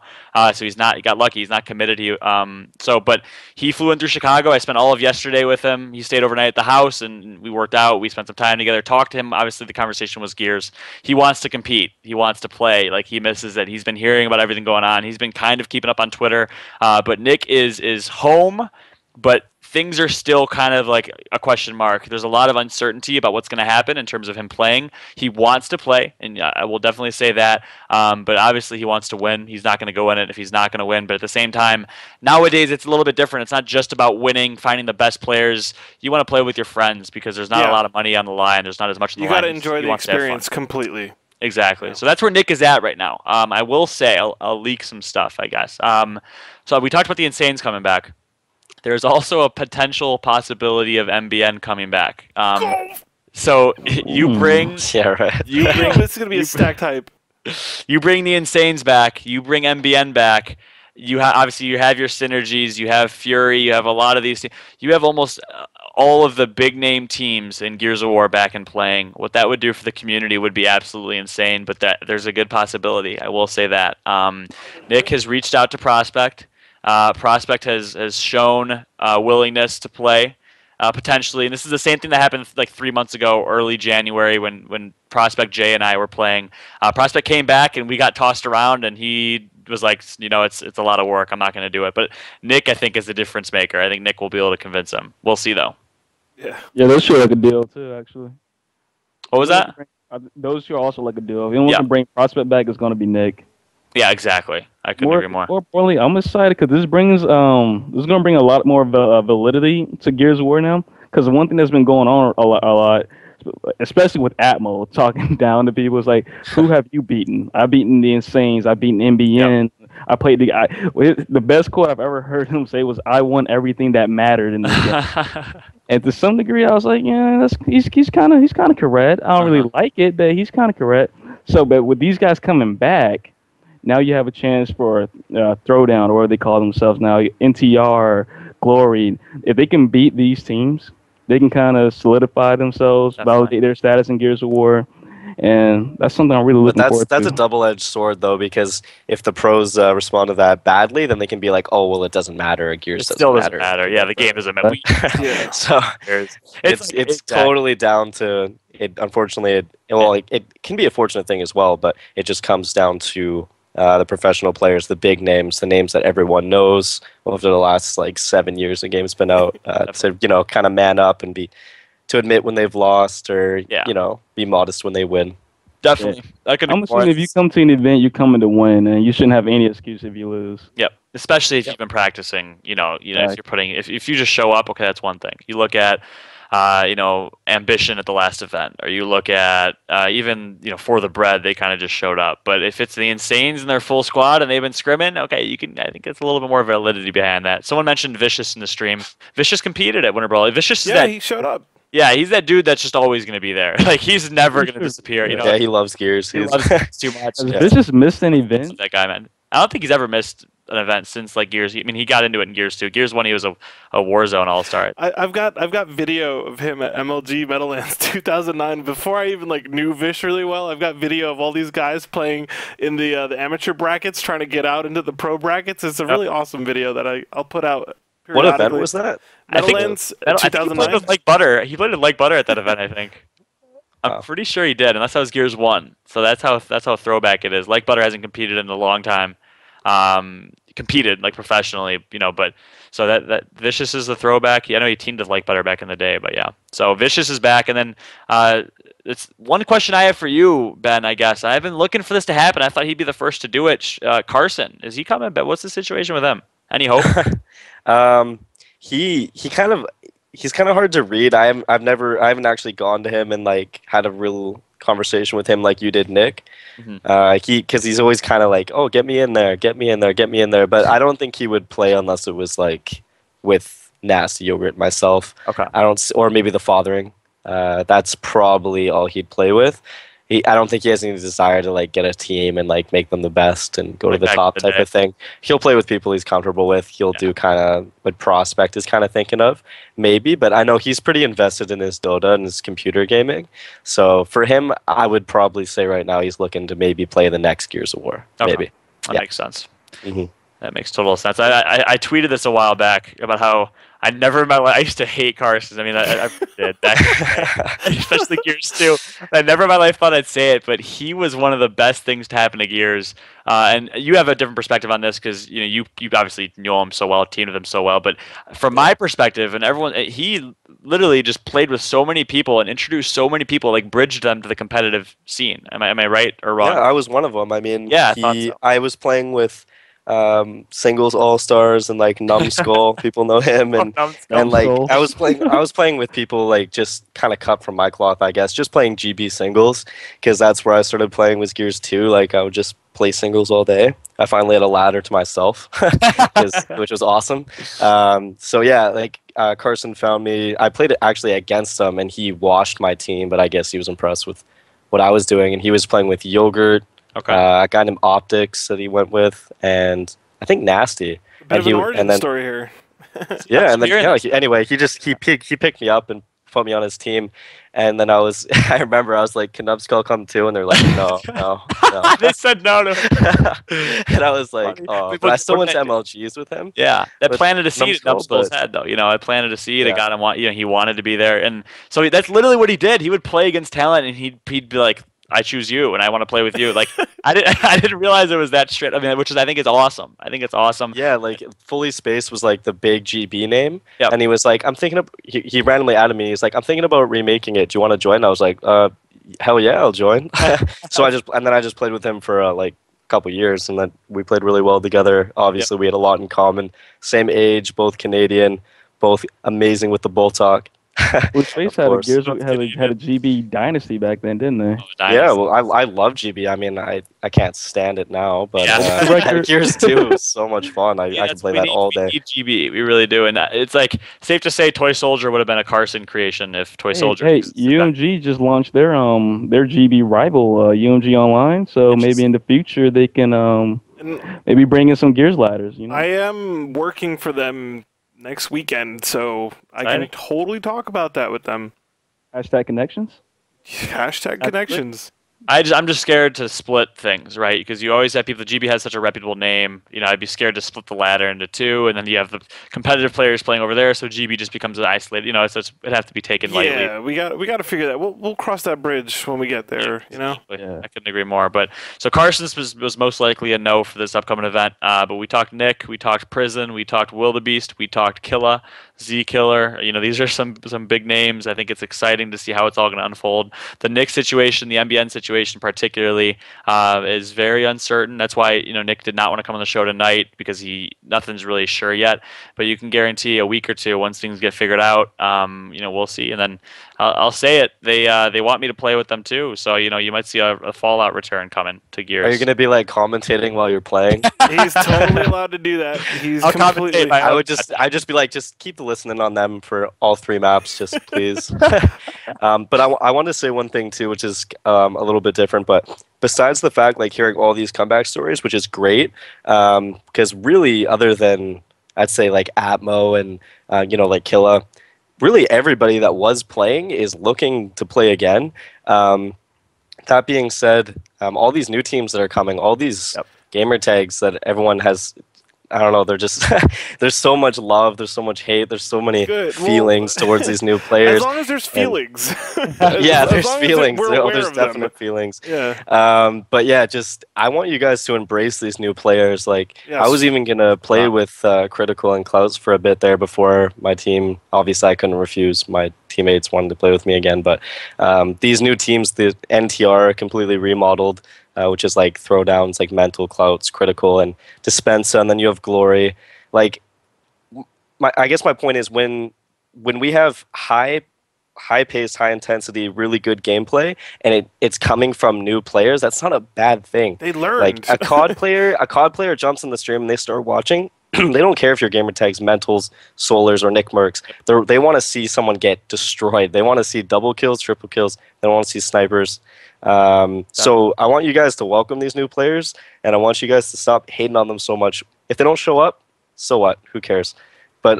so he got lucky. He's not committed. But he flew in through Chicago. I spent all of yesterday with him. He stayed overnight at the house, and we worked out. We spent some time together, talked to him. Obviously, the conversation was Gears. He wants to compete. He wants to play. Like, he misses it. He's been hearing about everything going on. He's been kind of keeping up on Twitter, but Nick is home, but things are still kind of like a question mark. There's a lot of uncertainty about what's going to happen in terms of him playing. He wants to play, and I will definitely say that. But obviously, he wants to win. He's not going to go in it if he's not going to win. But at the same time, nowadays, it's a little bit different. It's not just about winning, finding the best players. You want to play with your friends because there's not a lot of money on the line. There's not as much on the line. You got to enjoy the experience completely. Exactly. Yeah. So that's where Nick is at right now. I will say, I'll leak some stuff, I guess. So we talked about the Insanes coming back. There's also a potential possibility of MBN coming back. So you bring... Yeah, right. This is going to be a stacked hype. You bring the Insanes back. You bring MBN back. Obviously, you have your synergies. You have Fury. You have a lot of these... You have almost all of the big-name teams in Gears of War back and playing. What that would do for the community would be absolutely insane, but there's a good possibility. I will say that. Nick has reached out to Prospect. Prospect has shown willingness to play potentially, and this is the same thing that happened like 3 months ago, early January, when Prospect Jay and I were playing. Prospect came back and we got tossed around, and he was like, it's a lot of work. I'm not going to do it. But Nick, I think, is the difference maker. I think Nick will be able to convince him. We'll see though. Yeah, those two are like a deal too, actually. What was that? Those two are also like a deal. If anyone can bring Prospect back, it's going to be Nick. Yeah, exactly. I couldn't agree more. More importantly, I'm excited because this is going to bring a lot more validity to Gears of War now. Because one thing that's been going on a lot, especially with Atmo talking down to people, is like, who have you beaten? I've beaten the Insanes. I've beaten MBN. Yep. I played the best quote I've ever heard him say was, "I won everything that mattered in this game." And to some degree, I was like, yeah, he's kind of correct. I don't really like it, but he's kind of correct. So, but with these guys coming back, now you have a chance for throwdown, or what they call themselves now, NTR, Glory. If they can beat these teams, they can kind of solidify themselves, validate their status in Gears of War. And that's something I'm really looking forward to. That's a double-edged sword, though, because if the pros respond to that badly, then they can be like, "Oh, well, it doesn't matter. Gears doesn't matter. Yeah, the game doesn't matter. Yeah. So it's totally down to it. Unfortunately, it can be a fortunate thing as well, but it just comes down to the professional players, the big names, the names that everyone knows over the last 7 years the game's been out, to kind of man up and to admit when they've lost, or be modest when they win. Definitely. Yeah. I'm assuming if you come to an event, you're coming to win, and you shouldn't have any excuse if you lose. Yep. Especially if you've been practicing. If you're putting, if you just show up, okay, that's one thing. You look at, Ambition at the last event, or you look at even For the Bread, they kind of just showed up. But if it's the Insanes and their full squad and they've been scrimming, okay, I think it's a little bit more validity behind that. Someone mentioned Vicious in the stream. Vicious competed at Winter Brawl. Vicious is he showed up. Yeah, he's that dude that's just always going to be there. He's never going to disappear. Yeah, he loves Gears. He loves Gears too much. Has Vicious missed an event? That guy, man. I don't think he's ever missed an event since Gears. I mean, he got into it in Gears 2. Gears 1, he was a Warzone All-Star. I've got video of him at MLG Meadowlands 2009. Before I even knew Vish really well, I've got video of all these guys playing in the amateur brackets, trying to get out into the pro brackets. It's a really awesome video that I'll put out. What event was that? Meadowlands 2009. I think he played with Like Butter. He played with Like Butter at that event, I think. I'm pretty sure he did, unless that was Gears 1. So that's how throwback it is. Like Butter hasn't competed in a long time. Competed professionally, but so that Vicious is the throwback. I know he teamed with Like Butter back in the day, but yeah. So Vicious is back, and then it's one question I have for you, Ben. I guess I've been looking for this to happen. I thought he'd be the first to do it. Carson, is he coming? But what's the situation with him? Any hope? He's kind of hard to read. I haven't actually gone to him and had a real conversation with him like you did, Nick. Because he's always kind of oh, get me in there. But I don't think he would play unless it was with Nasty Yogurt myself. Okay. Or maybe the Fathering. That's probably all he'd play with. I don't think he has any desire to get a team and make them the best and go to the top type of thing. He'll play with people he's comfortable with. He'll do kind of what Prospect is kind of thinking of, maybe. But I know he's pretty invested in his Dota and his computer gaming. So for him, I would probably say right now he's looking to maybe play the next Gears of War. Okay. Maybe. That makes sense. That makes total sense. I tweeted this a while back about how I never in my life, I used to hate Carson. I mean, I did back, especially Gears 2. I never in my life thought I'd say it, but he was one of the best things to happen to Gears. And you have a different perspective on this because you obviously know him so well, teamed with him so well. But from my perspective, and everyone, he literally just played with so many people and introduced so many people, bridged them to the competitive scene. Am I right or wrong? Yeah, I was one of them. I mean, yeah, I was playing with Singles All-Stars and Numbskull. People know him, and I was playing with people just kind of cut from my cloth, I guess, just playing GB singles, because that's where I started playing was Gears 2. I would just play singles all day. I finally had a ladder to myself, which was awesome. So yeah, Carson found me. I played it actually against him, and he washed my team, but I guess he was impressed with what I was doing, and he was playing with Yogurt. Okay. A guy named Optics that he went with, and I think Nasty. A bit of an origin story here. Yeah, and then anyway, he picked me up and put me on his team, and then I remember I was like, "Can Numbskull come too?" And they're like, "No." They said no. And I was like, "Oh," but I still went to MLGs with him. Yeah, that planted a seed at Numbskull's head, though. I planted a seed. I got him. He wanted to be there, and so that's literally what he did. He would play against talent, and he'd be like, I choose you, and I want to play with you. I didn't realize it was that straight. I mean, I think is awesome. I think it's awesome. Yeah, Fully Space was the big GB name, yep. And he was like, I'm thinking of. He randomly added me. He's like, I'm thinking about remaking it. Do you want to join? And I was like, hell yeah, I'll join. So I just played with him for a couple years, and then we played really well together. Obviously, We had a lot in common. Same age, both Canadian, both amazing with the bull talk. Well, Space had a GB dynasty back then, didn't they? Yeah, well, I love GB. I mean, I can't stand it now, but Gears 2 is so much fun. I can play that all day. We need GB, we really do, and it's like safe to say Toy Soldier would have been a Carson creation if Toy Soldier. Hey, UMG just launched their GB rival, UMG Online. So maybe in the future they can maybe bring in some Gears ladders. You know, I am working for them next weekend, so I can totally talk about that with them. Hashtag connections. Hashtag connections. I'm just scared to split things, right? Because you always have people. The GB has such a reputable name. You know, I'd be scared to split the ladder into two, and then you have the competitive players playing over there, so GB just becomes an isolated. You know, so it'd have to be taken lightly. Yeah, we got to figure that. We'll cross that bridge when we get there. You know. Yeah. I couldn't agree more. But so Carson's was most likely a no for this upcoming event. But we talked Nick, we talked Prison, we talked Wildebeest, we talked Killa, Z Killer. You know, these are some big names. I think it's exciting to see how it's all going to unfold. The Nick situation, the MBN situation particularly, is very uncertain. That's why, you know, Nick did not want to come on the show tonight, because nothing's really sure yet. But you can guarantee a week or two, once things get figured out, you know, we'll see. And then I'll say it, they want me to play with them too. So, you know, you might see a Fallout return coming to Gears. Are you going to be like commentating while you're playing? He's totally allowed to do that. I'll completely. I just be like, just keep listening on them for all 3 maps, just please. But I want to say one thing too, which is a little bit different. But besides the fact, like, hearing all these comeback stories, which is great, because really, other than I'd say like Atmo and you know, like Killa, really everybody that was playing is looking to play again. That being said, all these new teams that are coming, all these gamer tags that everyone has, I don't know, they're just there's so much love, there's so much hate, there's so many feelings towards these new players. As long as there's feelings. Yeah, there's feelings. There's definite feelings. Yeah. But yeah, just I want you guys to embrace these new players. Like, I was even gonna play with Critical and Klaus for a bit there before my team. Obviously, I couldn't refuse. My teammates wanted to play with me again, but these new teams, the NTR, are completely remodeled. Which is like throwdowns, like Mental, Clouts, Critical, and Dispensa, and then you have Glory. Like, I guess my point is when we have high-paced, high-intensity, really good gameplay, and it's coming from new players, that's not a bad thing. They learned. Like, a COD player jumps in the stream and they start watching. They don't care if your gamer tags Mentals, Solars, or Nick Mercs. They want to see someone get destroyed. They want to see double kills, triple kills. They want to see snipers. So I want you guys to welcome these new players, and I want you guys to stop hating on them so much. If they don't show up, so what? Who cares? But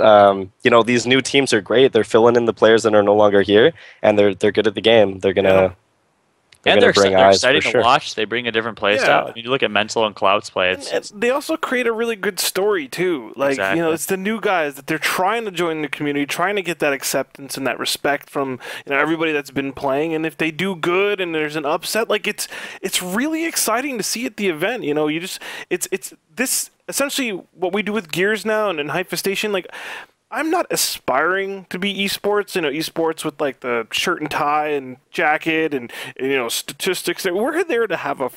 you know, these new teams are great. They're filling in the players that are no longer here, and they're good at the game. They're gonna they're exciting to watch. They bring a different play style. I mean, you look at Mental and Clouds play. They also create a really good story too. Like, you know, it's the new guys that they're trying to join the community, trying to get that acceptance and that respect from, you know, everybody that's been playing. And if they do good and there's an upset, like, it's really exciting to see at the event. You know, it's this essentially what we do with Gears now and in Hypha Like, I'm not aspiring to be esports, you know, esports with like the shirt and tie and jacket and you know, statistics. We're there to have a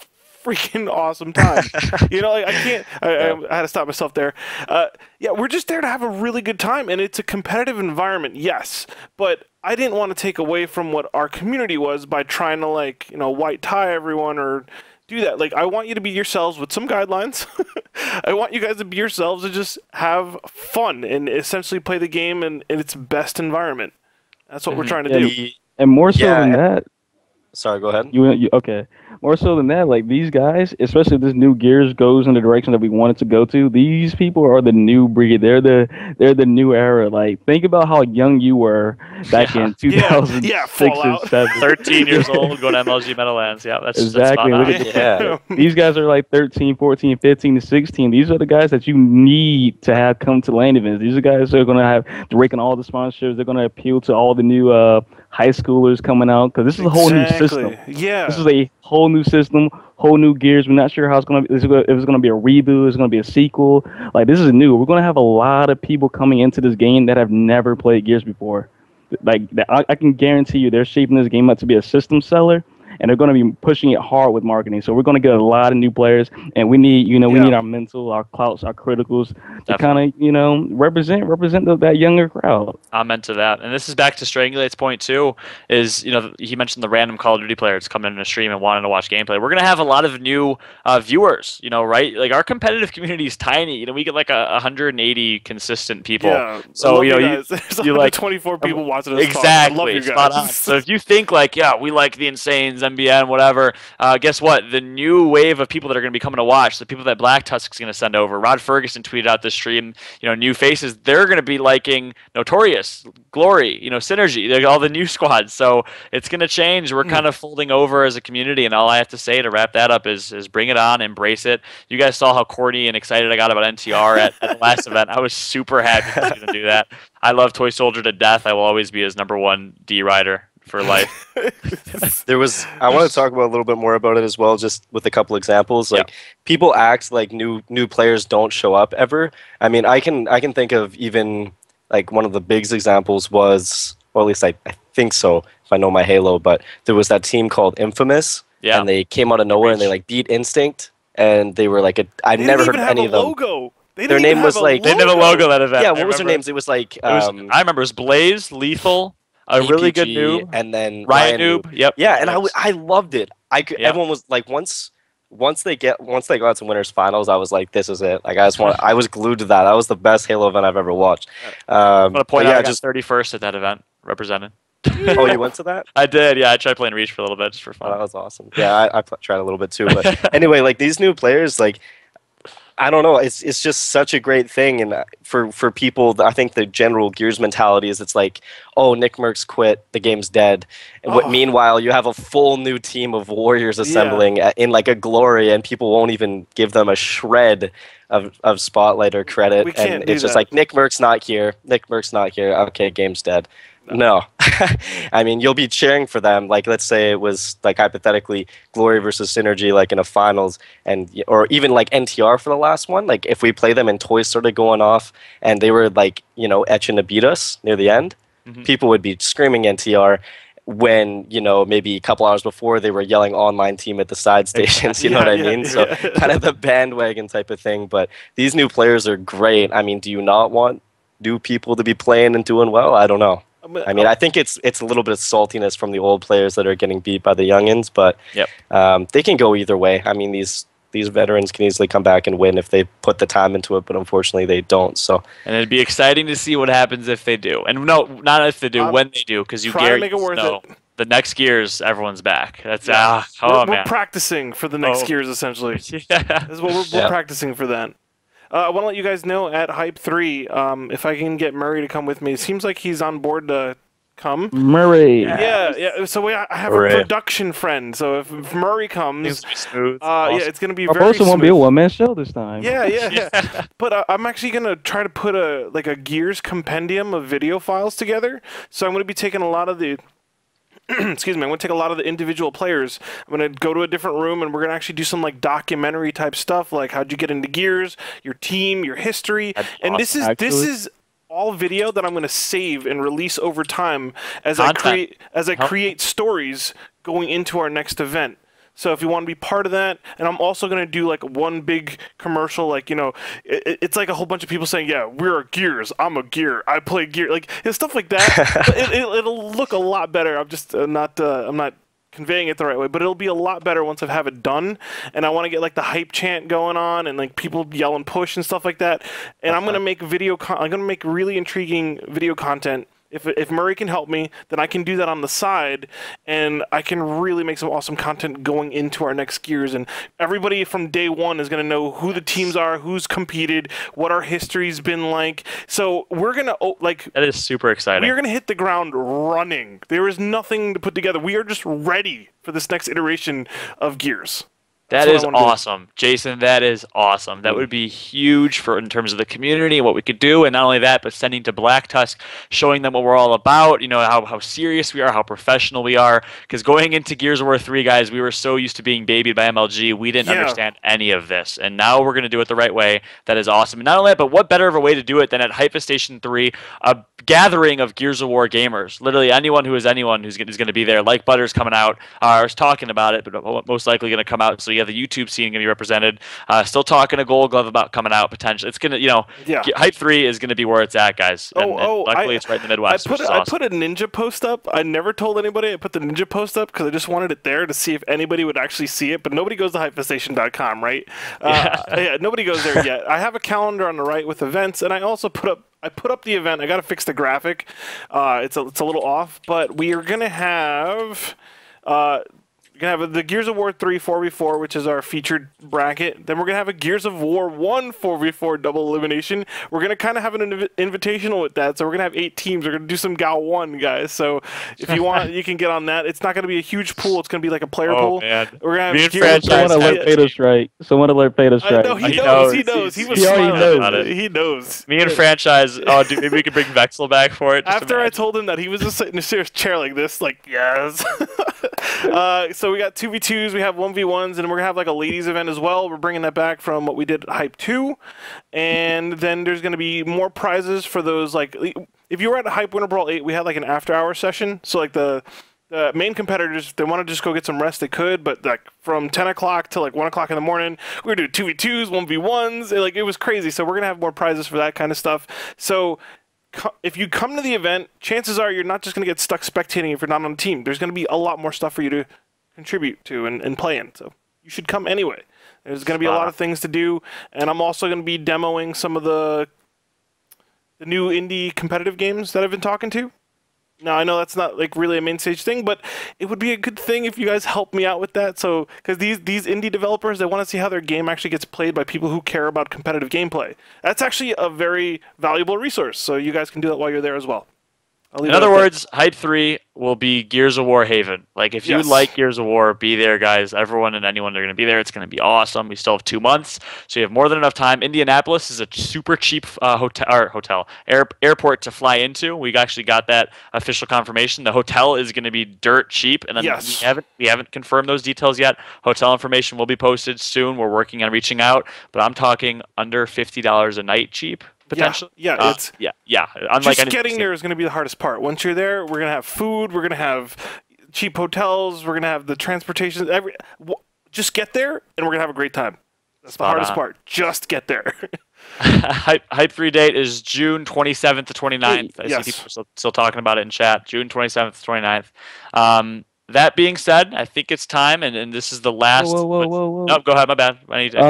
freaking awesome time. You know, like, I had to stop myself there. Yeah, we're just there to have a really good time, and it's a competitive environment, yes, but I didn't want to take away from what our community was by trying to, like, you know, white tie everyone or do that. Like, I want you to be yourselves with some guidelines. I want you guys to be yourselves and just have fun and essentially play the game in its best environment. That's what we're trying to do. And more so than that. Sorry, go ahead. Okay. More so than that, like, these guys, especially if this new Gears goes in the direction that we want it to go to, these people are the new breed. They're the new era. Like, think about how young you were back in 2006 and 7. 13 years old, going to MLG Meadowlands. Yeah, that's exactly. That's These guys are like 13, 14, 15 to 16. These are the guys that you need to have come to LAN events. These are guys that are going to have to rake in all the sponsorships. They're going to appeal to all the new high schoolers coming out, because this is a whole new system. Yeah, this is a whole new system, whole new Gears. We're not sure how it's going to be. If it's going to be a reboot, it's going to be a sequel. Like, this is new. We're going to have a lot of people coming into this game that have never played Gears before. Like, I can guarantee you they're shaping this game up to be a system seller, and they're going to be pushing it hard with marketing. So we're going to get a lot of new players, and we need, we need our mental, our clouts, our criticals to kind of, represent that younger crowd. I'm into that. And this is back to Strangulate's point too, is, he mentioned the random Call of Duty players coming in a stream and wanting to watch gameplay. We're going to have a lot of new viewers, right? Like our competitive community is tiny. We get like 180 consistent people. Yeah, so, you like 24 people watching this. Exactly. I love you guys. So if you think like, we like the Insanes, MBN, whatever, guess what? The new wave of people that are going to be coming to watch, the people that Black Tusk's going to send over, Rod Ferguson tweeted out this stream, new faces, they're going to be liking Notorious, Glory, Synergy, all the new squads. So it's going to change. We're kind of folding over as a community, and all I have to say to wrap that up is bring it on, embrace it. You guys saw how corny and excited I got about NTR at the last event. I was super happy to see them do that. I love Toy Soldier to death. I will always be his #1 D rider for life. I want to talk about a little bit more about it as well, just with a couple examples. Like people act like new players don't show up ever. I mean, I can think of even like one of the biggest examples was, or at least I think so, if I know my Halo, but there was that team called Infamous, and they came out of nowhere and they like beat Instinct, and they were like I've never heard of any of them. Logo. Their name was like they didn't have a logo that event. Yeah, what was their names? It was like I remember it was Blaze, Lethal, a APG, really good noob, and then Ryan Noob. Yep. Yeah, and I loved it. Everyone was like, once they got to winners finals, I was like, this is it. Like I was glued to that. That was the best Halo event I've ever watched. I'm gonna point out I got 31st at that event, represented. Oh, you went to that? I did. Yeah, I tried playing Reach for a little bit just for fun. Oh, that was awesome. Yeah, I tried a little bit too. But anyway, like these new players, like. I don't know. It's just such a great thing, and for people, I think the general Gears mentality is it's like, oh, Nick Merckx quit, the game's dead. And meanwhile, you have a full new team of warriors assembling in like a Glory, and people won't even give them a shred of spotlight or credit. And it's just like Nick Merckx not here. Nick Merckx not here. Okay, game's dead. No. I mean, you'll be cheering for them. Like, let's say it was, like, hypothetically, Glory versus Synergy, like, in a finals, or even, like, NTR for the last one. Like, if we play them and toys started going off, and they were, like, etching to beat us near the end, people would be screaming NTR when, maybe a couple hours before they were yelling online team at the side stations, you know what I mean? So, kind of the bandwagon type of thing. But these new players are great. I mean, do you not want new people to be playing and doing well? I don't know. I mean, I think it's a little bit of saltiness from the old players that are getting beat by the youngins, but they can go either way. I mean, these veterans can easily come back and win if they put the time into it, but unfortunately they don't. So, and it'd be exciting to see what happens if they do. And no, not if they do, when they do, because the next Gears, everyone's back. That's we're practicing for the next Gears essentially. This is what we're practicing for that. I want to let you guys know at Hype 3, if I can get Murray to come with me. It seems like he's on board to come. Murray. Yeah. So I have a production friend. So if Murray comes, it's smooth. It's going to be very smooth. Our won't be a one-man show this time. Yeah. But I'm actually going to try to put a Gears compendium of video files together. So I'm going to be taking a lot of the... excuse me, I'm going to take a lot of the individual players. I'm going to go to a different room, and we're going to actually do some like documentary type stuff, like how'd you get into Gears, your team, your history. And this is all video that I'm going to save and release over time as I create stories going into our next event. So if you want to be part of that, and I'm also going to do like one big commercial, like, it's like a whole bunch of people saying, yeah, we're a Gears, I'm a Gear, I play Gear, like stuff like that. It'll look a lot better. I'm just I'm not conveying it the right way, but it'll be a lot better once I have it done. And I want to get like the hype chant going on and like people yell and push and stuff like that. And I'm going to make I'm going to make really intriguing video content. If Murray can help me, then I can do that on the side, and I can really make some awesome content going into our next Gears. And everybody from day one is going to know who the teams are, who's competed, what our history's been like. So we're going to, that is super exciting. We're going to hit the ground running. There is nothing to put together. We are just ready for this next iteration of Gears. That is awesome, Jason. That is awesome. That would be huge for in terms of the community and what we could do, and not only that, but sending to Black Tusk, showing them what we're all about. You know how serious we are, how professional we are. Because going into Gears of War 3, guys, we were so used to being babied by MLG, we didn't understand any of this, and now we're gonna do it the right way. That is awesome. And not only that, but what better of a way to do it than at Hypestation 3, a gathering of Gears of War gamers. Literally anyone who's going to be there. Like Butter's coming out. I was talking about it, but most likely going to come out. So you have the YouTube scene going to be represented. Still talking to Gold Glove about coming out potentially. It's going to, Hype 3 is going to be where it's at, guys. And luckily it's right in the Midwest. I put a Ninja post up. I never told anybody I put the Ninja post up because I just wanted it there to see if anybody would actually see it. But nobody goes to hypestation.com, right? Nobody goes there yet. I have a calendar on the right with events, and I also put up the event. I got to fix the graphic. It's a little off, but we are gonna have the Gears of War 3 4v4, which is our featured bracket. Then we're going to have a Gears of War 1 4v4 double elimination. We're going to kind of have an invitational with that. So we're going to have 8 teams. We're going to do some GAL 1, guys. So if you want, you can get on that. It's not going to be a huge pool. It's going to be like a player pool. Man. We're going to have Someone alert Phaedos right. Someone alert Phaedos right. No, he knows. He was smiling about it. He knows. Me and Franchise, dude, maybe we could bring Vexel back for it. After I told him that he was just sitting in a serious chair like this, like, yes. So we got 2v2s, we have 1v1s, and we're going to have like a ladies event as well. We're bringing that back from what we did at Hype 2. And then there's going to be more prizes for those, like, if you were at Hype Winter Brawl 8, we had like an after-hour session. So like the main competitors, if they want to just go get some rest, they could. But like from 10 o'clock to like 1 o'clock in the morning, we were doing 2v2s, 1v1s. It was crazy. So we're going to have more prizes for that kind of stuff. So if you come to the event, chances are you're not just going to get stuck spectating if you're not on the team. There's going to be a lot more stuff for you to contribute to and play in. So you should come anyway. There's going to be a lot of things to do, and I'm also going to be demoing some of the new indie competitive games that I've been talking to. Now, I know that's not like really a main stage thing, but it would be a good thing if you guys help me out with that. So, because these indie developers, they want to see how their game actually gets played by people who care about competitive gameplay. That's actually a very valuable resource. So you guys can do that while you're there as well. In other words, Hype 3 will be Gears of War Haven. Like, if you like Gears of War, be there, guys. Everyone and anyone that are going to be there. It's going to be awesome. We still have 2 months, so you have more than enough time. Indianapolis is a super cheap airport to fly into. We actually got that official confirmation. The hotel is going to be dirt cheap, and then we haven't confirmed those details yet. Hotel information will be posted soon. We're working on reaching out, but I'm talking under $50 a night cheap. Potentially. Unlike just getting there is going to be the hardest part. Once you're there, we're going to have food, we're going to have cheap hotels, we're going to have the transportation. Just get there, and we're going to have a great time. That's the hardest part. Just get there. Hype 3 date is June 27th to 29th. I see people still talking about it in chat. June 27th to 29th. That being said, I think it's time, and this is the last. Whoa. No, go ahead. My bad.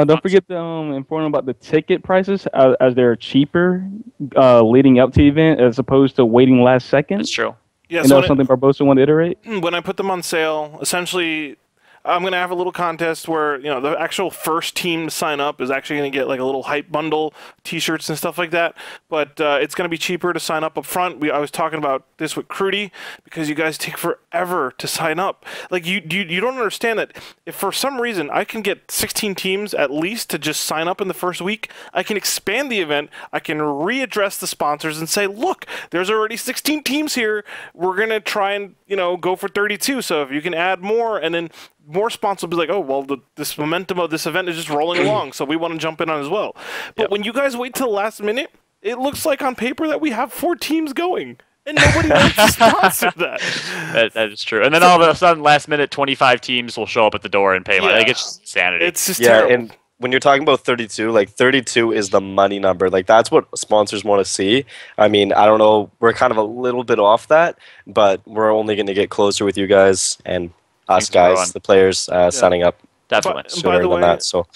Don't forget to inform them about the ticket prices as they're cheaper leading up to the event as opposed to waiting last second. That's true. Yeah, so something Barbosa wanted to iterate? When I put them on sale, essentially, I'm going to have a little contest where, the actual first team to sign up is actually going to get like a little hype bundle, t-shirts and stuff like that. But it's going to be cheaper to sign up front. I was talking about this with Crudy because you guys take forever to sign up. Like you don't understand that if for some reason I can get 16 teams at least to just sign up in the first week, I can expand the event. I can readdress the sponsors and say, look, there's already 16 teams here. We're going to try and, go for 32. So if you can add more, and then more sponsors will be like, oh, well, this momentum of this event is just rolling along, so we want to jump in on as well. But when you guys wait till the last minute, it looks like on paper that we have 4 teams going, and nobody wants to sponsor that. That is true. And then all of a sudden, last minute, 25 teams will show up at the door and pay money. Like, it's just insanity. It's just terrible. And when you're talking about 32, like 32 is the money number. Like, that's what sponsors want to see. I mean, I don't know. We're kind of a little bit off that, but we're only going to get closer with you guys and us guys, the players, signing up. Definitely. Sooner than that. So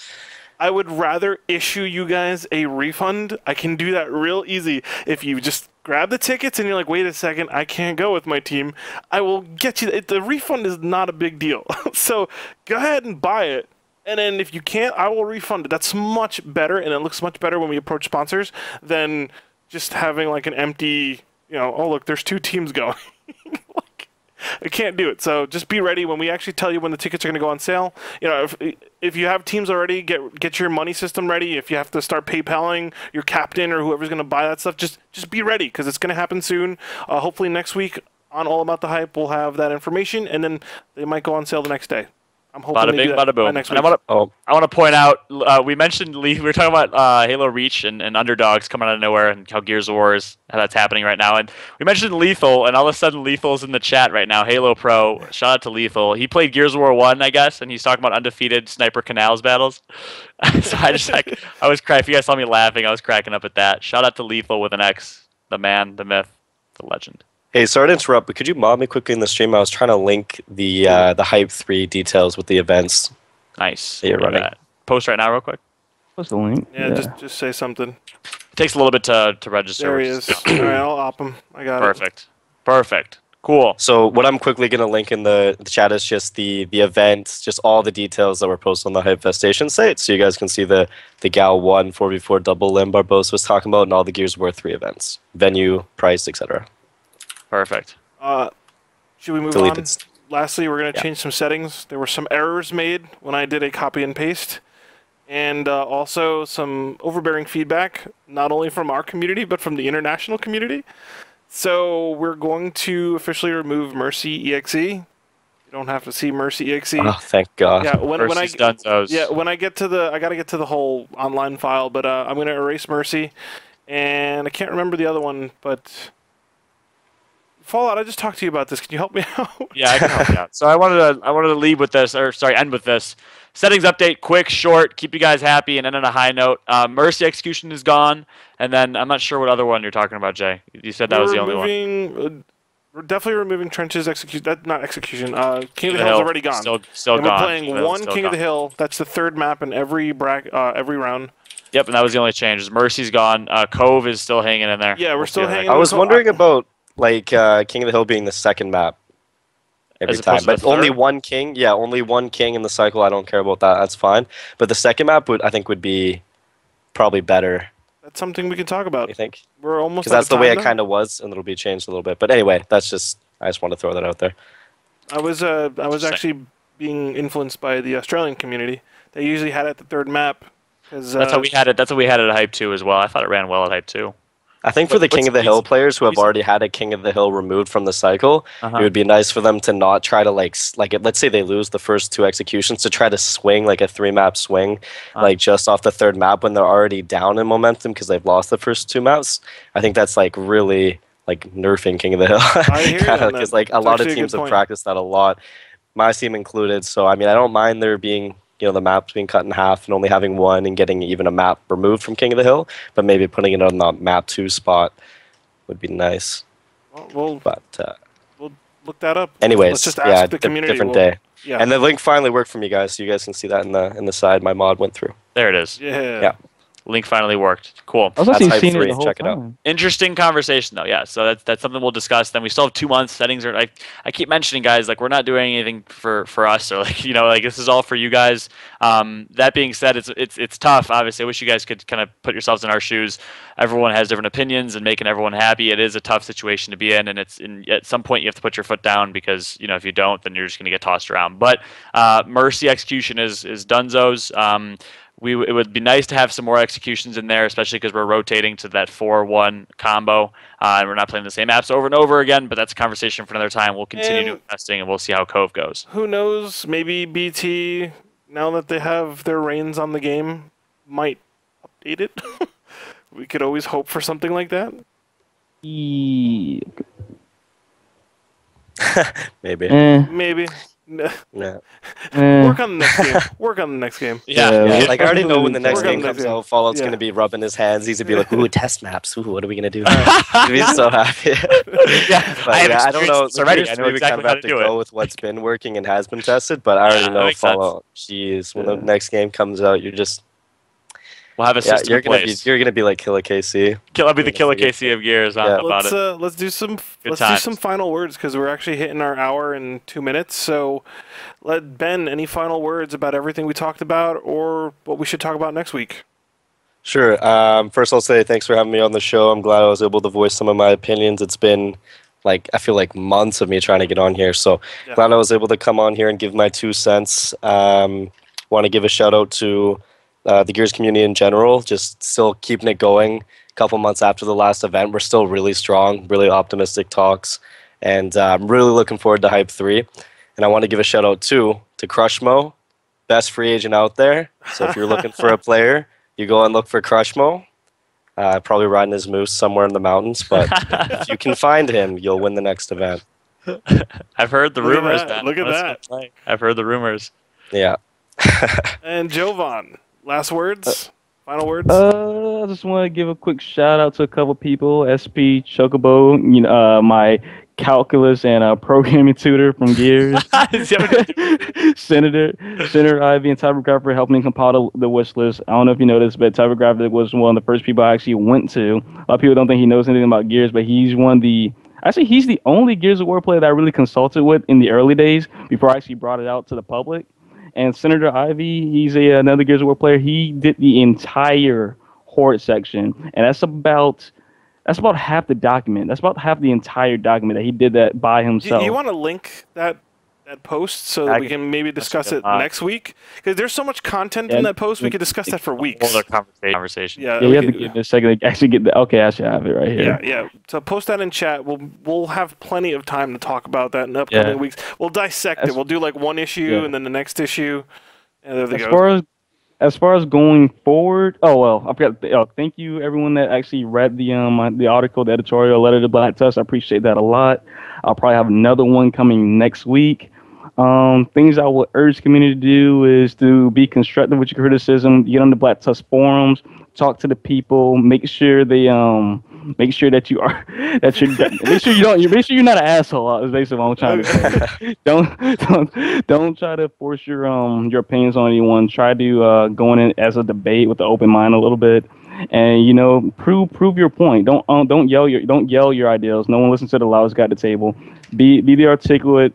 I would rather issue you guys a refund. I can do that real easy. If you just grab the tickets and you're like, wait a second, I can't go with my team, I will get you. The refund is not a big deal. So go ahead and buy it. And then if you can't, I will refund it. That's much better, and it looks much better when we approach sponsors than just having like an empty, oh, look, there's 2 teams going. I can't do it. So just be ready when we actually tell you when the tickets are going to go on sale. You know, if you have teams already, get your money system ready. If you have to start PayPaling your captain or whoever's going to buy that stuff, just be ready because it's going to happen soon. Hopefully next week on All About the Hype, we'll have that information, and then they might go on sale the next day. I'm hoping bada bing, bada boom. Next week. And I want to point out, we mentioned we were talking about Halo Reach and underdogs coming out of nowhere and how Gears of War is how that's happening right now. And we mentioned Lethal, and all of a sudden Lethal's in the chat right now. Halo Pro, shout out to Lethal. He played Gears of War 1, I guess, and he's talking about undefeated Sniper Canals battles. So I was cracking. If you guys saw me laughing, I was cracking up at that. Shout out to Lethal with an X, the man, the myth, the legend. Hey, sorry to interrupt, but could you mob me quickly in the stream? I was trying to link the Hype 3 details with the events. Nice. That you're running. Post right now real quick. What's the link? Yeah, just say something. It takes a little bit to register. There he is. All right, I'll op him. I got it. Perfect. Cool. So what I'm quickly going to link in the chat is just the event, just all the details that were posted on the Hypefestation site, so you guys can see the Gal 1 4v4 double limb Barbosa was talking about and all the Gears of War 3 events, venue, price, etc. Perfect. Should we move on? Lastly, we're going to change some settings. There were some errors made when I did a copy and paste, and also some overbearing feedback, not only from our community, but from the international community. So we're going to officially remove Mercy EXE. You don't have to see Mercy EXE. Oh, thank God. Yeah, when I get to the, I got to get to the whole online file, but I'm going to erase Mercy, and I can't remember the other one, but Fallout, I just talked to you about this. Can you help me out? Yeah, I can help you out. So I wanted to lead with this, end with this. Settings update, quick, short, keep you guys happy, and end on a high note. Mercy execution is gone, and then I'm not sure what other one you're talking about, Jay. You said that was the only one. We're definitely removing Trenches execution. Not execution. King of the Hill's already gone. Still and gone. We're playing one King of the Hill. That's the third map in every round. Yep, and that was the only change. Mercy's gone. Cove is still hanging in there. Yeah, we're still hanging. I was wondering about King of the Hill being the second map every time, but only one king. Yeah, only one king in the cycle. I don't care about that. That's fine. But the second map I think would be probably better. That's something we can talk about. You think? We're almost. Because that's the way it kind of was, and it'll be changed a little bit. But anyway, I just want to throw that out there. I was actually being influenced by the Australian community. They usually had it at the third map. That's how we had it. That's what we had it at Hype 2 as well. I thought it ran well at Hype 2. I think for the King of the Hill players who have already had a King of the Hill removed from the cycle, it would be nice for them to not try to let's say they lose the first two executions, to try to swing like a 3-map swing, just off the third map when they're already down in momentum because they've lost the first 2 maps. I think that's really nerfing King of the Hill. I hear that. Because a lot of teams have practiced that a lot, my team included. So I mean, I don't mind there being the maps being cut in half and only having one and getting even a map removed from King of the Hill, but maybe putting it on the map 2 spot would be nice. We'll look that up. Anyways, let's just ask the community. Different day. Yeah. And the link finally worked for you guys, so you guys can see that in the side my mod went through. There it is. Yeah. Link finally worked. Cool. I was actually seeing it the whole Check time. it out. Interesting conversation though. Yeah. So that's something we'll discuss. Then we still have 2 months. Settings are I keep mentioning, guys, we're not doing anything for us, or this is all for you guys. That being said, it's tough. Obviously, I wish you guys could kind of put yourselves in our shoes. Everyone has different opinions, and making everyone happy, it is a tough situation to be in. And at some point you have to put your foot down, because if you don't, then you're just going to get tossed around. But Mercy execution is Dunzo's. It would be nice to have some more executions in there, especially because we're rotating to that 4-1 combo, and we're not playing the same maps over and over again. But that's a conversation for another time. We'll continue doing testing, and we'll see how Cove goes. Who knows? Maybe BT, now that they have their reins on the game, might update it. We could always hope for something like that. Yeah. Maybe. Maybe. Yeah. Work on the next game. Yeah. I already know when the next game comes out, Fallout's going to be rubbing his hands. He's going to be like, ooh, test maps. Ooh, what are we going to do? He's so happy. I don't know. Already. I know we kind of have to go with what's been working and has been tested, but I already know Fallout. Jeez, when the next game comes out, you're just... We'll have a system in place. You're gonna be like Killer KC. I'll be the Killer KC of Gears. About it. Let's do some final words, because we're actually hitting our hour in 2 minutes. So, Ben, any final words about everything we talked about, or what we should talk about next week? Sure. First, I'll say thanks for having me on the show. I'm glad I was able to voice some of my opinions. It's been like I feel like months of me trying to get on here. So glad I was able to come on here and give my 2 cents. Want to give a shout out to the Gears community in general, just still keeping it going. A couple months after the last event, we're still really strong, really optimistic talks, and I'm really looking forward to Hype 3. And I want to give a shout out too to Crushmo, best free agent out there. So if you're looking for a player, you go and look for Crushmo. Probably riding his moose somewhere in the mountains, but if you can find him, you'll win the next event. I've heard the rumors, man. Look at that. I've heard the rumors. Yeah. And Jovan, last words? Final words? I just want to give a quick shout out to a couple people. SP Chocobo, my calculus and programming tutor from Gears. Senator Ivy and Typographer helped me compile the wish list. I don't know if you know this, but Typographer was one of the first people I actually went to. A lot of people don't think he knows anything about Gears, but he's he's the only Gears of War player that I really consulted with in the early days before I actually brought it out to the public. And Senator Ivy, he's another Gears of War player. He did the entire Horde section, and that's about half the document. That's about half the entire document that he did that by himself. You want to link that post so that we can maybe discuss it next week? Because there's so much content in that post, we could discuss that for weeks. Conversation. Yeah, you have to give me a second to actually get the. Okay, I should have it right here. Yeah. So post that in chat. We'll have plenty of time to talk about that in upcoming weeks. We'll dissect it. We'll do like one issue and then the next issue. And there they go. As far as going forward, I forgot. Thank you everyone that actually read the article, the editorial letter to Black Tusk. I appreciate that a lot. I'll probably have another one coming next week. Things I would urge the community to do is to be constructive with your criticism. Get on the Black Tusk forums, talk to the people, make sure that you are make sure you're not an asshole. Is basically what I'm trying to say. Don't try to force your opinions on anyone. Try to go in as a debate with an open mind a little bit. And prove your point. Don't yell your ideas. No one listens to the loudest guy at the table. Be the articulate,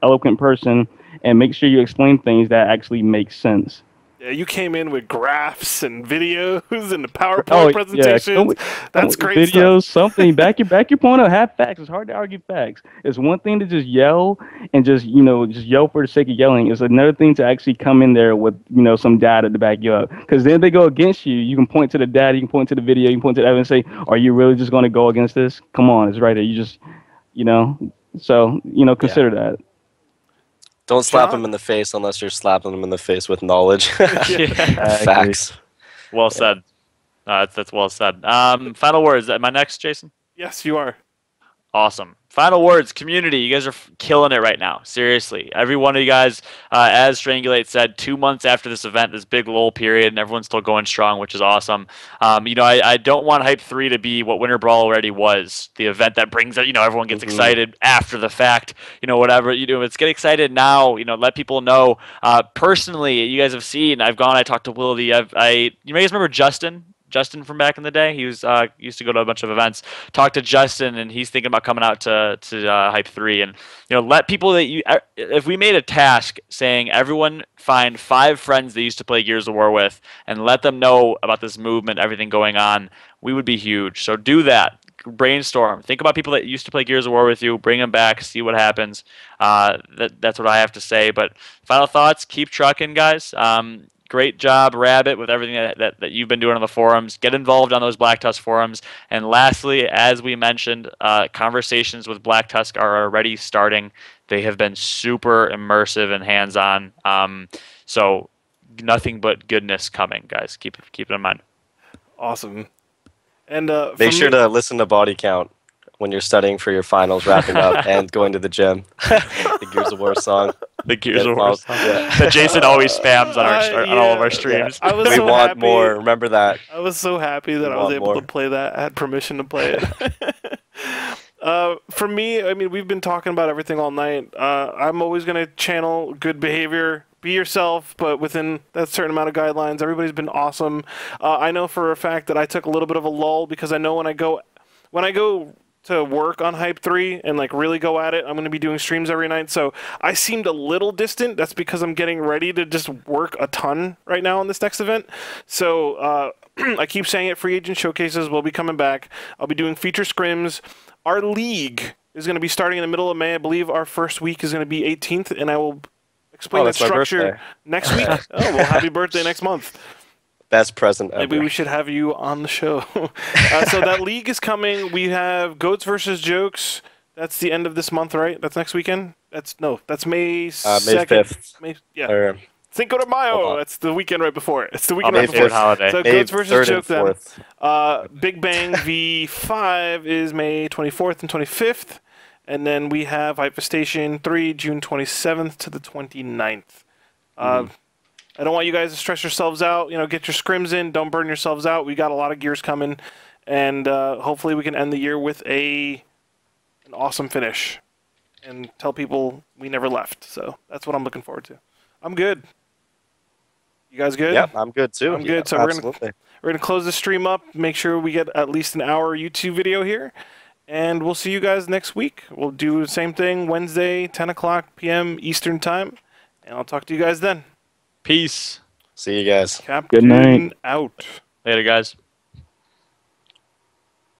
eloquent person, and make sure you explain things that actually make sense. Yeah, you came in with graphs and videos and the PowerPoint presentations. That's great videos, stuff. Something. Back your point up. Have facts. It's hard to argue facts. It's one thing to just yell and just yell for the sake of yelling. It's another thing to actually come in there with some data to back you up. Because then they go against you. You can point to the data. You can point to the video. You can point to the evidence and say, "Are you really just going to go against this? Come on, it's right there. You just, So consider that." Don't slap him in the face unless you're slapping him in the face with knowledge. Facts. Well said. That's well said. Final words. Am I next, Jason? Yes, you are. Awesome. Final words, community. You guys are killing it right now. Seriously. Every one of you guys, as Strangulate said, 2 months after this event, this big lull period, and everyone's still going strong, which is awesome. I don't want Hype 3 to be what Winter Brawl already was, the event that brings it, everyone gets excited after the fact, whatever you do. Let's get excited now, let people know. Personally, you guys have seen, I talked to Wildy. You guys remember Justin from back in the day? He was used to go to a bunch of events. Talk to Justin, and he's thinking about coming out to Hype 3. And let people if we made a task saying everyone find 5 friends they used to play Gears of War with and let them know about this movement, everything going on, we would be huge. So do that. Brainstorm. Think about people that used to play Gears of War with you. Bring them back. See what happens. That's what I have to say. But final thoughts. Keep trucking, guys. Great job, Rabbit, with everything that you've been doing on the forums. Get involved on those Black Tusk forums. And lastly, as we mentioned, conversations with Black Tusk are already starting. They have been super immersive and hands-on. So nothing but goodness coming, guys. Keep it in mind. Awesome. And make sure to listen to Body Count when you're studying for your finals, wrapping up, and going to the gym. The Gears of War song. The Gears of War song. Yeah. That Jason always spams on all of our streams. Yeah. We want more. Remember that. I was so happy that I was able to play that. I had permission to play it. For me, we've been talking about everything all night. I'm always going to channel good behavior. Be yourself, but within that certain amount of guidelines. Everybody's been awesome. I know for a fact that I took a little bit of a lull because I know when I go to work on Hype 3 and like really go at it. I'm going to be doing streams every night, so I seemed a little distant. That's because I'm getting ready to just work a ton right now on this next event. So I keep saying it, free agent showcases will be coming back. I'll be doing feature scrims. Our league is going to be starting in the middle of May. I believe our first week is going to be 18th, and I will explain that structure next week. Oh, well, happy birthday next month. Best present ever. Maybe we should have you on the show. So that league is coming. We have Goats versus Jokes. That's the end of this month, right? That's next weekend? That's May 2nd. May 5th. Yeah. Cinco de Mayo. That's the weekend right before it. It's the weekend right before holiday. So Goats versus Jokes then. Big Bang V5 is May 24th and 25th. And then we have Hypestation 3, June 27th to the 29th. I don't want you guys to stress yourselves out. You know, get your scrims in. Don't burn yourselves out. We got a lot of gears coming, and hopefully we can end the year with an awesome finish, and tell people we never left. So that's what I'm looking forward to. I'm good. You guys good? Yeah, I'm good too. I'm good. So we're gonna close the stream up. Make sure we get at least an hour YouTube video here, and we'll see you guys next week. We'll do the same thing Wednesday, 10 o'clock p.m. Eastern time, and I'll talk to you guys then. Peace. See you guys. Captain Good night. Out. Later, guys.